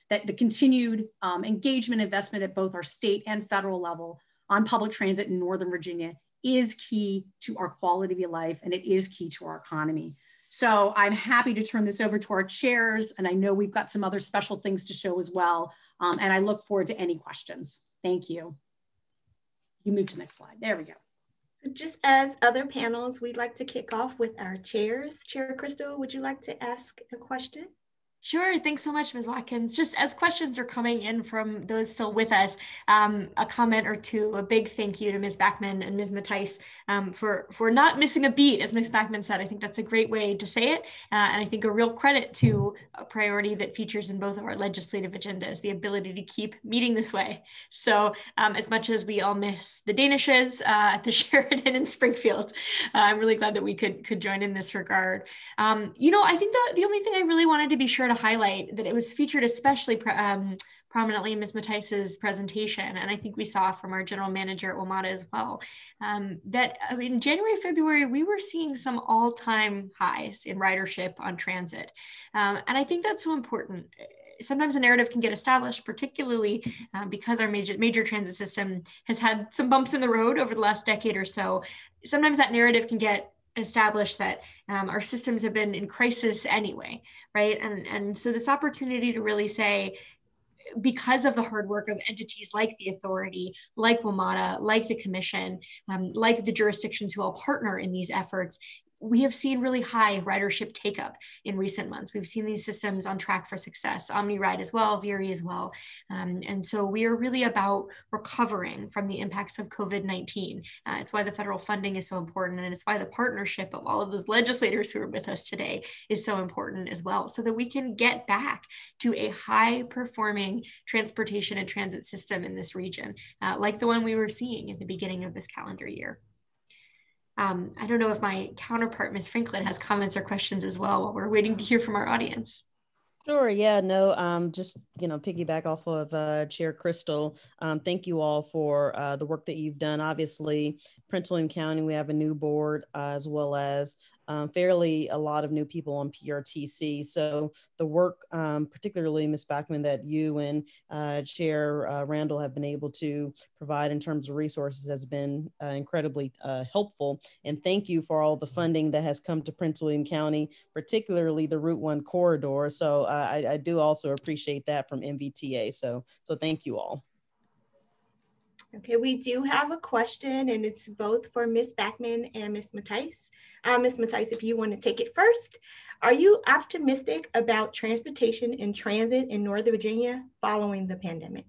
That the continued engagement investment at both our state and federal level on public transit in Northern Virginia is key to our quality of life and it is key to our economy. So I'm happy to turn this over to our chairs, and I know we've got some other special things to show as well, and I look forward to any questions. Thank you. You move to the next slide. There we go. Just as other panels, we'd like to kick off with our chairs. Chair Crystal, would you like to ask a question? Sure. Thanks so much, Ms. Watkins. Just as questions are coming in from those still with us, a comment or two, a big thank you to Ms. Backman and Ms. Mattice for not missing a beat, as Ms. Backman said. I think that's a great way to say it. And I think a real credit to a priority that features in both of our legislative agendas, the ability to keep meeting this way. So as much as we all miss the Danishes at the Sheridan in Springfield, I'm really glad that we could join in this regard. I think the only thing I really wanted to be sure to highlight that it was featured especially prominently in Ms. Mattice's presentation, and I think we saw from our general manager at WMATA as well, that in January, February, we were seeing some all-time highs in ridership on transit. And I think that's so important. sometimes a narrative can get established, particularly because our major transit system has had some bumps in the road over the last decade or so. Sometimes that narrative can get established that our systems have been in crisis anyway, right? And so this opportunity to really say, because of the hard work of entities like the authority, like WMATA, like the commission, like the jurisdictions who all partner in these efforts, we have seen really high ridership take up in recent months. We've seen these systems on track for success, OmniRide as well, VRE as well. And so we are really about recovering from the impacts of COVID-19. It's why the federal funding is so important, and it's why the partnership of all of those legislators who are with us today is so important as well, so that we can get back to a high performing transportation and transit system in this region, like the one we were seeing at the beginning of this calendar year. I don't know if my counterpart, Ms. Franklin, has comments or questions as well while we're waiting to hear from our audience. Sure. Yeah, no, just, piggyback off of Chair Crystal. Thank you all for the work that you've done. Obviously, Prince William County, we have a new board as well as fairly a lot of new people on PRTC. So the work, particularly Ms. Backman, that you and Chair Randall have been able to provide in terms of resources has been incredibly helpful. And thank you for all the funding that has come to Prince William County, particularly the Route 1 corridor. So I do also appreciate that from NVTA. So thank you all. Okay, we do have a question, and it's both for Ms. Backman and Ms. Mattice. Ms. Mattice, if you want to take it first, are you optimistic about transportation and transit in Northern Virginia following the pandemic?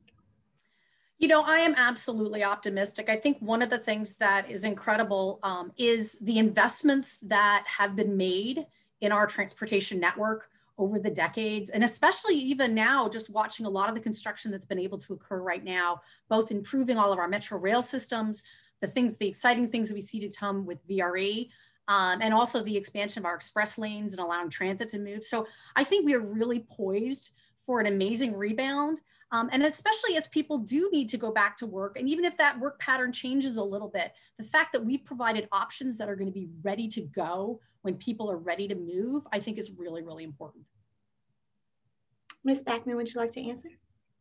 I am absolutely optimistic. I think one of the things that is incredible is the investments that have been made in our transportation network over the decades, and especially even now, just watching a lot of the construction that's been able to occur right now, both improving all of our metro rail systems, the exciting things that we see to come with VRE, and also the expansion of our express lanes and allowing transit to move. So I think we are really poised for an amazing rebound. And especially as people do need to go back to work, and even if that work pattern changes a little bit, the fact that we've provided options that are going to be ready to go when people are ready to move, I think is really, really important. Ms. Backman, would you like to answer?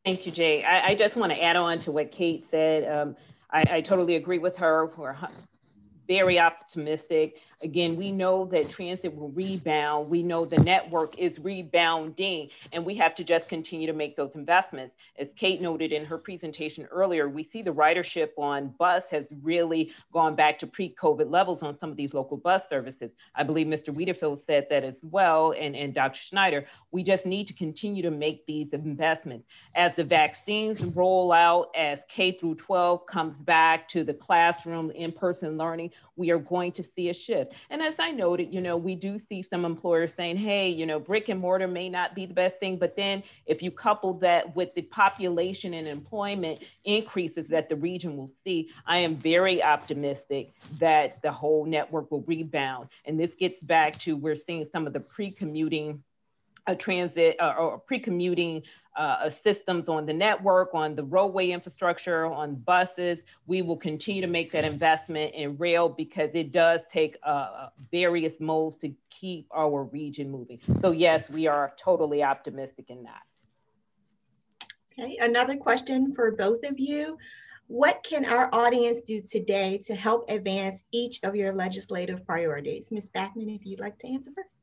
Thank you, Jay. I just want to add on to what Kate said. I totally agree with her. We're very optimistic. Again, we know that transit will rebound. We know the network is rebounding, and we have to just continue to make those investments. As Kate noted in her presentation earlier, we see the ridership on bus has really gone back to pre-COVID levels on some of these local bus services. I believe Mr. Wiederfield said that as well, and Dr. Schneider. We just need to continue to make these investments. As the vaccines roll out, as K through 12 comes back to the classroom, in-person learning, we are going to see a shift. And as I noted, we do see some employers saying, hey, brick and mortar may not be the best thing, but then if you couple that with the population and employment increases that the region will see, I am very optimistic that the whole network will rebound. And this gets back to, we're seeing some of the pre-commuting transit or pre-commuting systems on the network, on the roadway infrastructure, on buses. We will continue to make that investment in rail because it does take various modes to keep our region moving. So yes, we are totally optimistic in that. Okay, another question for both of you. What can our audience do today to help advance each of your legislative priorities? Ms. Backman, if you'd like to answer first.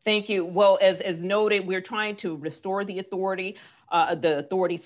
Thank you. Well, as noted, we're trying to restore the authority's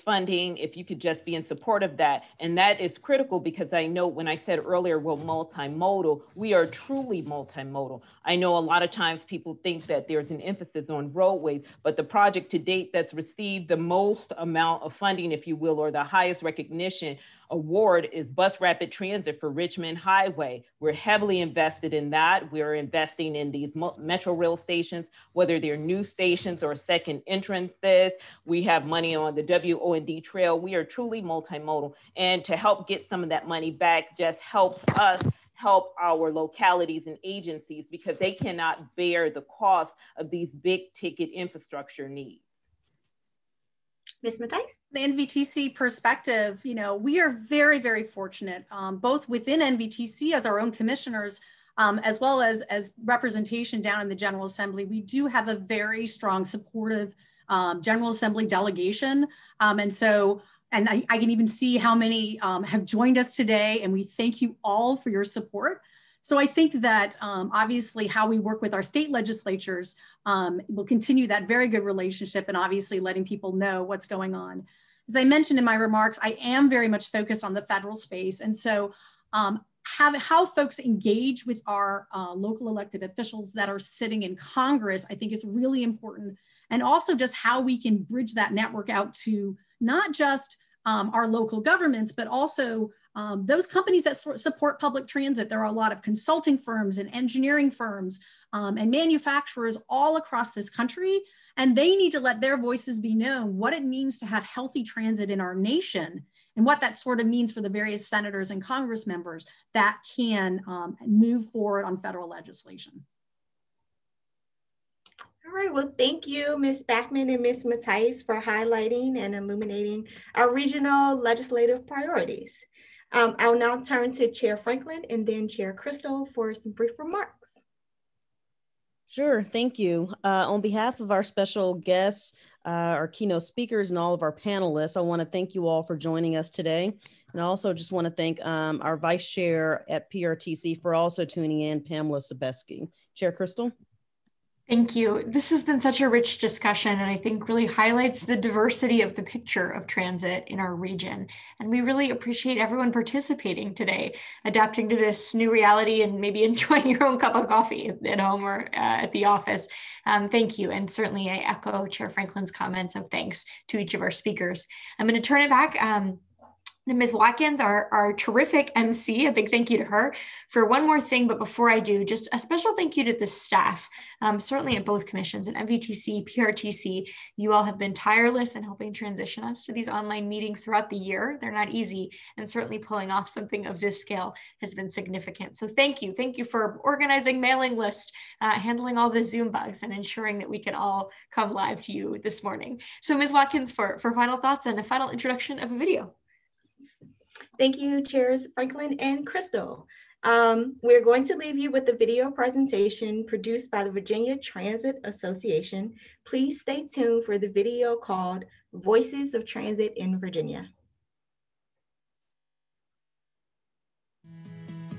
funding, if you could just be in support of that. And that is critical because I know when I said earlier, we're multimodal, we are truly multimodal. I know a lot of times people think that there's an emphasis on roadways, but the project to date that's received the most amount of funding, if you will, or the highest recognition award is Bus Rapid Transit for Richmond Highway. We're heavily invested in that. We're investing in these metro rail stations, whether they're new stations or second entrances. We have money on the WOND trail. We are truly multimodal. And to help get some of that money back just helps us help our localities and agencies because they cannot bear the cost of these big ticket infrastructure needs. Ms. Mattice? The NVTC perspective, we are very, very fortunate, both within NVTC as our own commissioners, as well as representation down in the General Assembly. We do have a very strong supportive General Assembly delegation. And I can even see how many have joined us today, and we thank you all for your support. So I think that obviously how we work with our state legislatures will continue that very good relationship, and obviously letting people know what's going on. As I mentioned in my remarks, I am very much focused on the federal space. And so how folks engage with our local elected officials that are sitting in Congress, I think is really important. And also just how we can bridge that network out to not just our local governments, but also those companies that support public transit. There are a lot of consulting firms and engineering firms and manufacturers all across this country, and they need to let their voices be known what it means to have healthy transit in our nation and what that sort of means for the various senators and Congress members that can move forward on federal legislation. All right, well, thank you, Ms. Backman and Ms. Matthijs, for highlighting and illuminating our regional legislative priorities. I'll now turn to Chair Franklin and then Chair Crystal for some brief remarks. Sure, thank you. On behalf of our special guests, our keynote speakers, and all of our panelists, I want to thank you all for joining us today. And I also just want to thank our Vice Chair at PRTC for also tuning in, Pamela Sebeski. Chair Crystal. Thank you. This has been such a rich discussion, and I think really highlights the diversity of the picture of transit in our region. And we really appreciate everyone participating today, adapting to this new reality and maybe enjoying your own cup of coffee at home or at the office. Thank you. And certainly I echo Chair Franklin's comments of thanks to each of our speakers. I'm going to turn it back to Ms. Watkins, our terrific MC. A big thank you to her for one more thing. But before I do, just a special thank you to the staff, certainly at both commissions, and NVTC, PRTC. You all have been tireless in helping transition us to these online meetings throughout the year. They're not easy, and certainly pulling off something of this scale has been significant. So thank you. Thank you for organizing mailing lists, handling all the Zoom bugs, and ensuring that we can all come live to you this morning. So Ms. Watkins, for final thoughts and a final introduction of a video. Thank you, Chairs Franklin and Crystal. We're going to leave you with the video presentation produced by the Virginia Transit Association. Please stay tuned for the video called Voices of Transit in Virginia.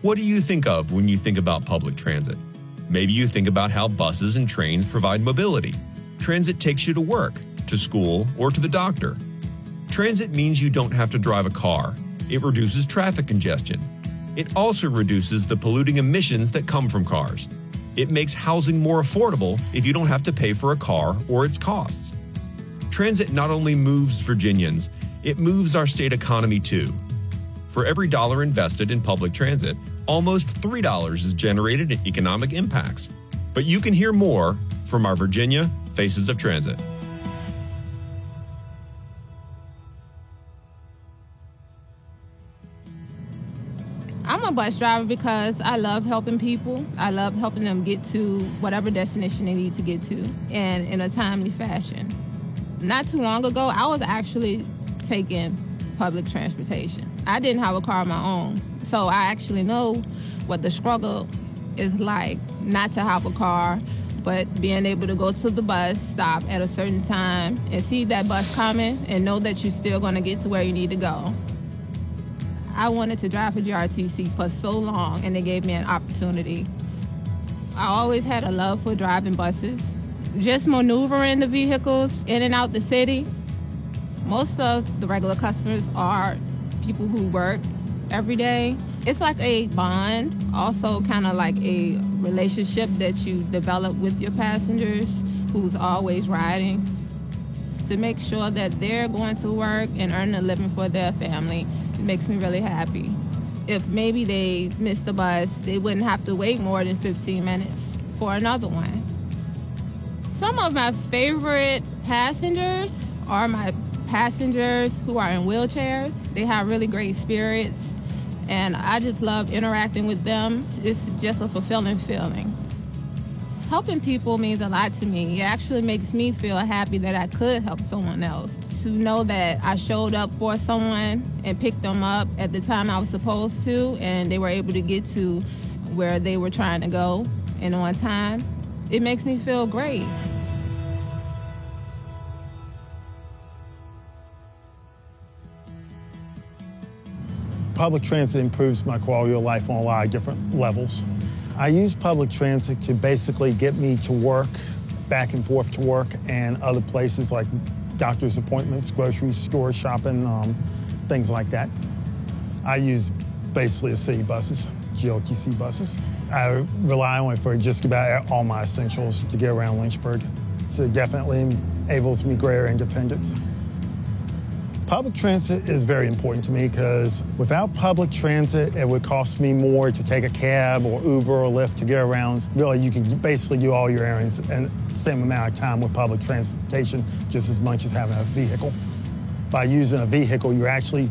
What do you think of when you think about public transit? Maybe you think about how buses and trains provide mobility. Transit takes you to work, to school, or to the doctor. Transit means you don't have to drive a car. It reduces traffic congestion. It also reduces the polluting emissions that come from cars. It makes housing more affordable if you don't have to pay for a car or its costs. Transit not only moves Virginians, it moves our state economy too. For every dollar invested in public transit, almost $3 is generated in economic impacts. But you can hear more from our Virginia Faces of Transit. I'm a bus driver because I love helping people. I love helping them get to whatever destination they need to get to, and in a timely fashion. Not too long ago, I was actually taking public transportation. I didn't have a car of my own, so I actually know what the struggle is like not to have a car, but being able to go to the bus stop at a certain time and see that bus coming and know that you're still going to get to where you need to go. I wanted to drive for PRTC for so long, and they gave me an opportunity. I always had a love for driving buses, just maneuvering the vehicles in and out the city. Most of the regular customers are people who work every day. It's like a bond, also kind of like a relationship that you develop with your passengers who's always riding, to make sure that they're going to work and earn a living for their family. It makes me really happy. If maybe they missed the bus, they wouldn't have to wait more than 15 minutes for another one. Some of my favorite passengers are my passengers who are in wheelchairs. They have really great spirits, and I just love interacting with them. It's just a fulfilling feeling. Helping people means a lot to me. It actually makes me feel happy that I could help someone else. To know that I showed up for someone and picked them up at the time I was supposed to, and they were able to get to where they were trying to go and on time, it makes me feel great. public transit improves my quality of life on a lot of different levels. I use public transit to basically get me to work, back and forth to work, and other places like doctor's appointments, grocery store shopping, things like that. I use basically the city buses, GLTC buses. I rely on it for just about all my essentials to get around Lynchburg. So it definitely enables me greater independence. Public transit is very important to me because without public transit, it would cost me more to take a cab or Uber or Lyft to get around. Really, you can basically do all your errands in the same amount of time with public transportation, just as much as having a vehicle. By using a vehicle, you're actually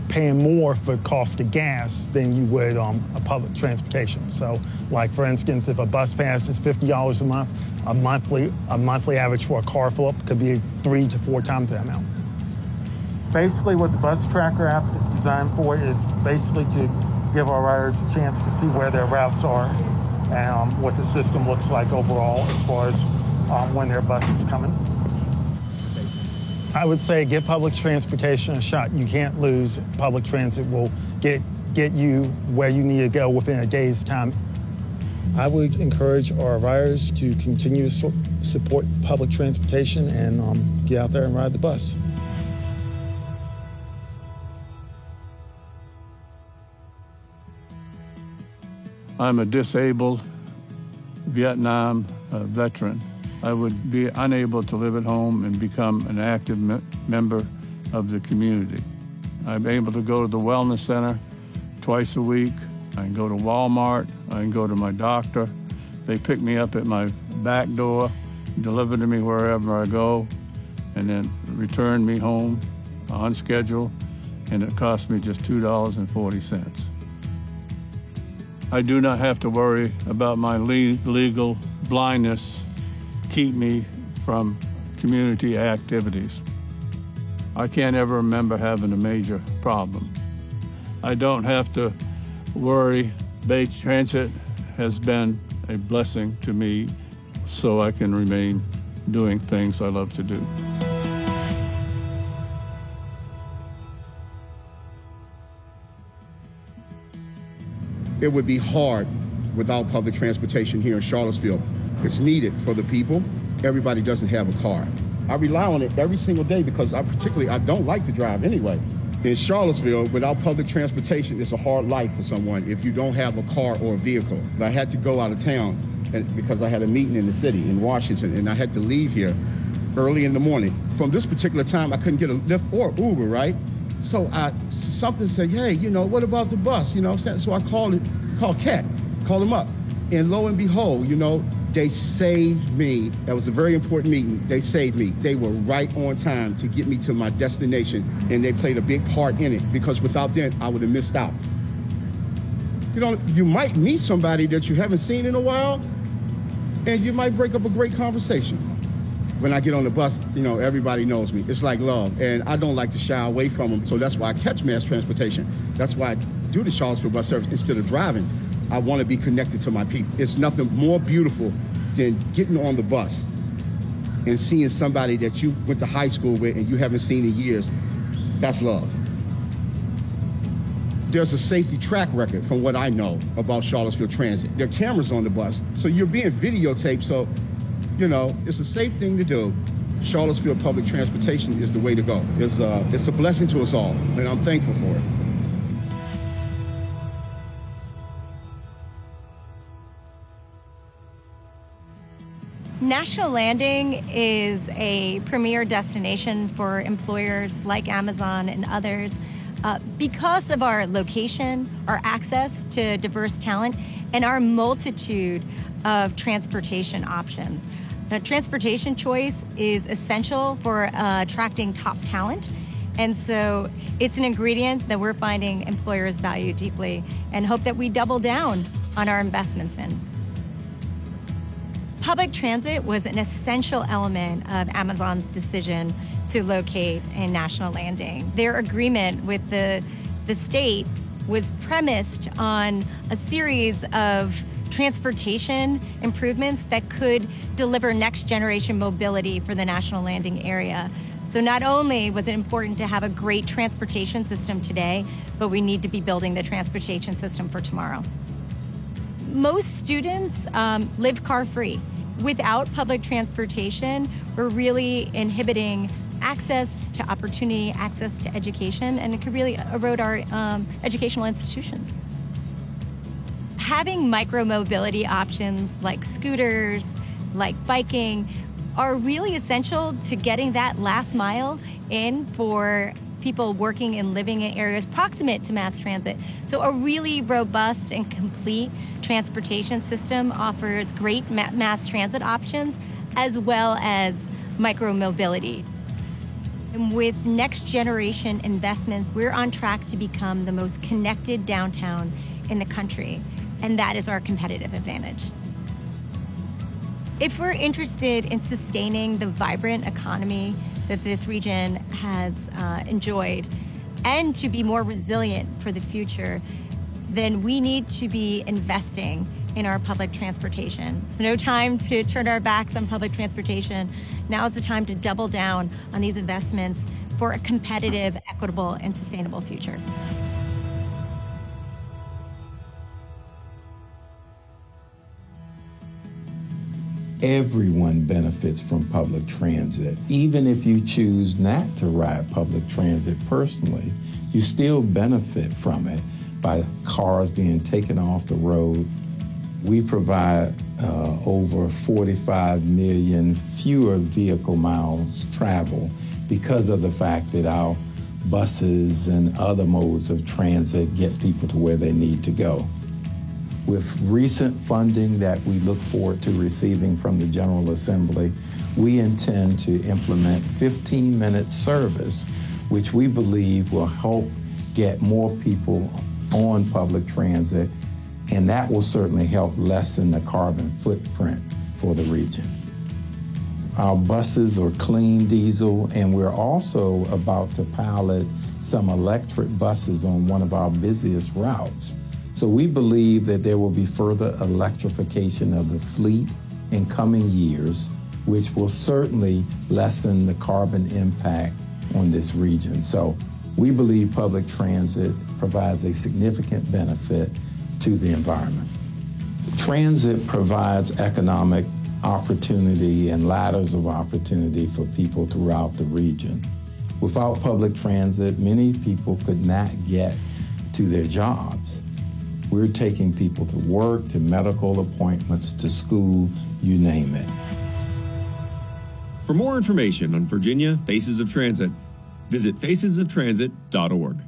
paying more for the cost of gas than you would a public transportation. So, like for instance, if a bus pass is $50 a month, a monthly average for a car fill-up could be 3 to 4 times that amount. Basically, what the Bus Tracker app is designed for is basically to give our riders a chance to see where their routes are and what the system looks like overall as far as when their bus is coming. I would say give public transportation a shot. You can't lose. Public transit will get you where you need to go within a day's time. I would encourage our riders to continue to support public transportation and get out there and ride the bus. I'm a disabled Vietnam veteran. I would be unable to live at home and become an active member of the community. I'm able to go to the wellness center twice a week. I can go to Walmart. I can go to my doctor. They pick me up at my back door, deliver to me wherever I go, and then return me home on schedule, and it costs me just $2.40. I do not have to worry about my legal blindness keep me from community activities. I can't ever remember having a major problem. I don't have to worry. Bay Transit has been a blessing to me so I can remain doing things I love to do. It would be hard without public transportation here in Charlottesville. It's needed for the people. Everybody doesn't have a car. I rely on it every single day because I don't like to drive anyway. In Charlottesville, without public transportation, it's a hard life for someone if you don't have a car or a vehicle. I had to go out of town because I had a meeting in the city in Washington, and I had to leave here early in the morning. From this particular time, I couldn't get a Lyft or Uber, right? So something said, hey, what about the bus? So I called CAT, called them up. And lo and behold, they saved me. That was a very important meeting. They saved me. They were right on time to get me to my destination, and they played a big part in it because without them, I would have missed out. You might meet somebody that you haven't seen in a while, and you might break up a great conversation. When I get on the bus, everybody knows me. It's like love, and I don't like to shy away from them, so that's why I catch mass transportation. That's why I do the Charlottesville bus service instead of driving. I want to be connected to my people. It's nothing more beautiful than getting on the bus and seeing somebody that you went to high school with and you haven't seen in years. That's love. There's a safety track record from what I know about Charlottesville Transit. There are cameras on the bus, so you're being videotaped, so it's a safe thing to do. Charlottesville public transportation is the way to go. It's a blessing to us all, and I'm thankful for it. National Landing is a premier destination for employers like Amazon and others because of our location, our access to diverse talent, and our multitude of transportation options. Now, transportation choice is essential for attracting top talent, and so it's an ingredient that we're finding employers value deeply and hope that we double down on our investments in. Public transit was an essential element of Amazon's decision to locate in National Landing. Their agreement with the state was premised on a series of transportation improvements that could deliver next generation mobility for the National Landing area. So not only was it important to have a great transportation system today, but we need to be building the transportation system for tomorrow. Most students live car-free. Without public transportation, we're really inhibiting access to opportunity, access to education, and it could really erode our educational institutions. Having micro-mobility options like scooters, like biking, are really essential to getting that last mile in for people working and living in areas proximate to mass transit. So a really robust and complete transportation system offers great mass transit options as well as micro-mobility. And with next generation investments, we're on track to become the most connected downtown in the country, and that is our competitive advantage. If we're interested in sustaining the vibrant economy that this region has enjoyed and to be more resilient for the future, then we need to be investing in our public transportation. It's no time to turn our backs on public transportation. Now is the time to double down on these investments for a competitive, equitable, and sustainable future. Everyone benefits from public transit. Even if you choose not to ride public transit personally, you still benefit from it by cars being taken off the road. We provide over 45 million fewer vehicle miles traveled because of the fact that our buses and other modes of transit get people to where they need to go. With recent funding that we look forward to receiving from the General Assembly, we intend to implement 15-minute service, which we believe will help get more people on public transit, and that will certainly help lessen the carbon footprint for the region. Our buses are clean diesel, and we're also about to pilot some electric buses on one of our busiest routes. So we believe that there will be further electrification of the fleet in coming years, which will certainly lessen the carbon impact on this region. So we believe public transit provides a significant benefit to the environment. Transit provides economic opportunity and ladders of opportunity for people throughout the region. Without public transit, many people could not get to their jobs. We're taking people to work, to medical appointments, to school, you name it. For more information on Virginia Faces of Transit, visit facesoftransit.org.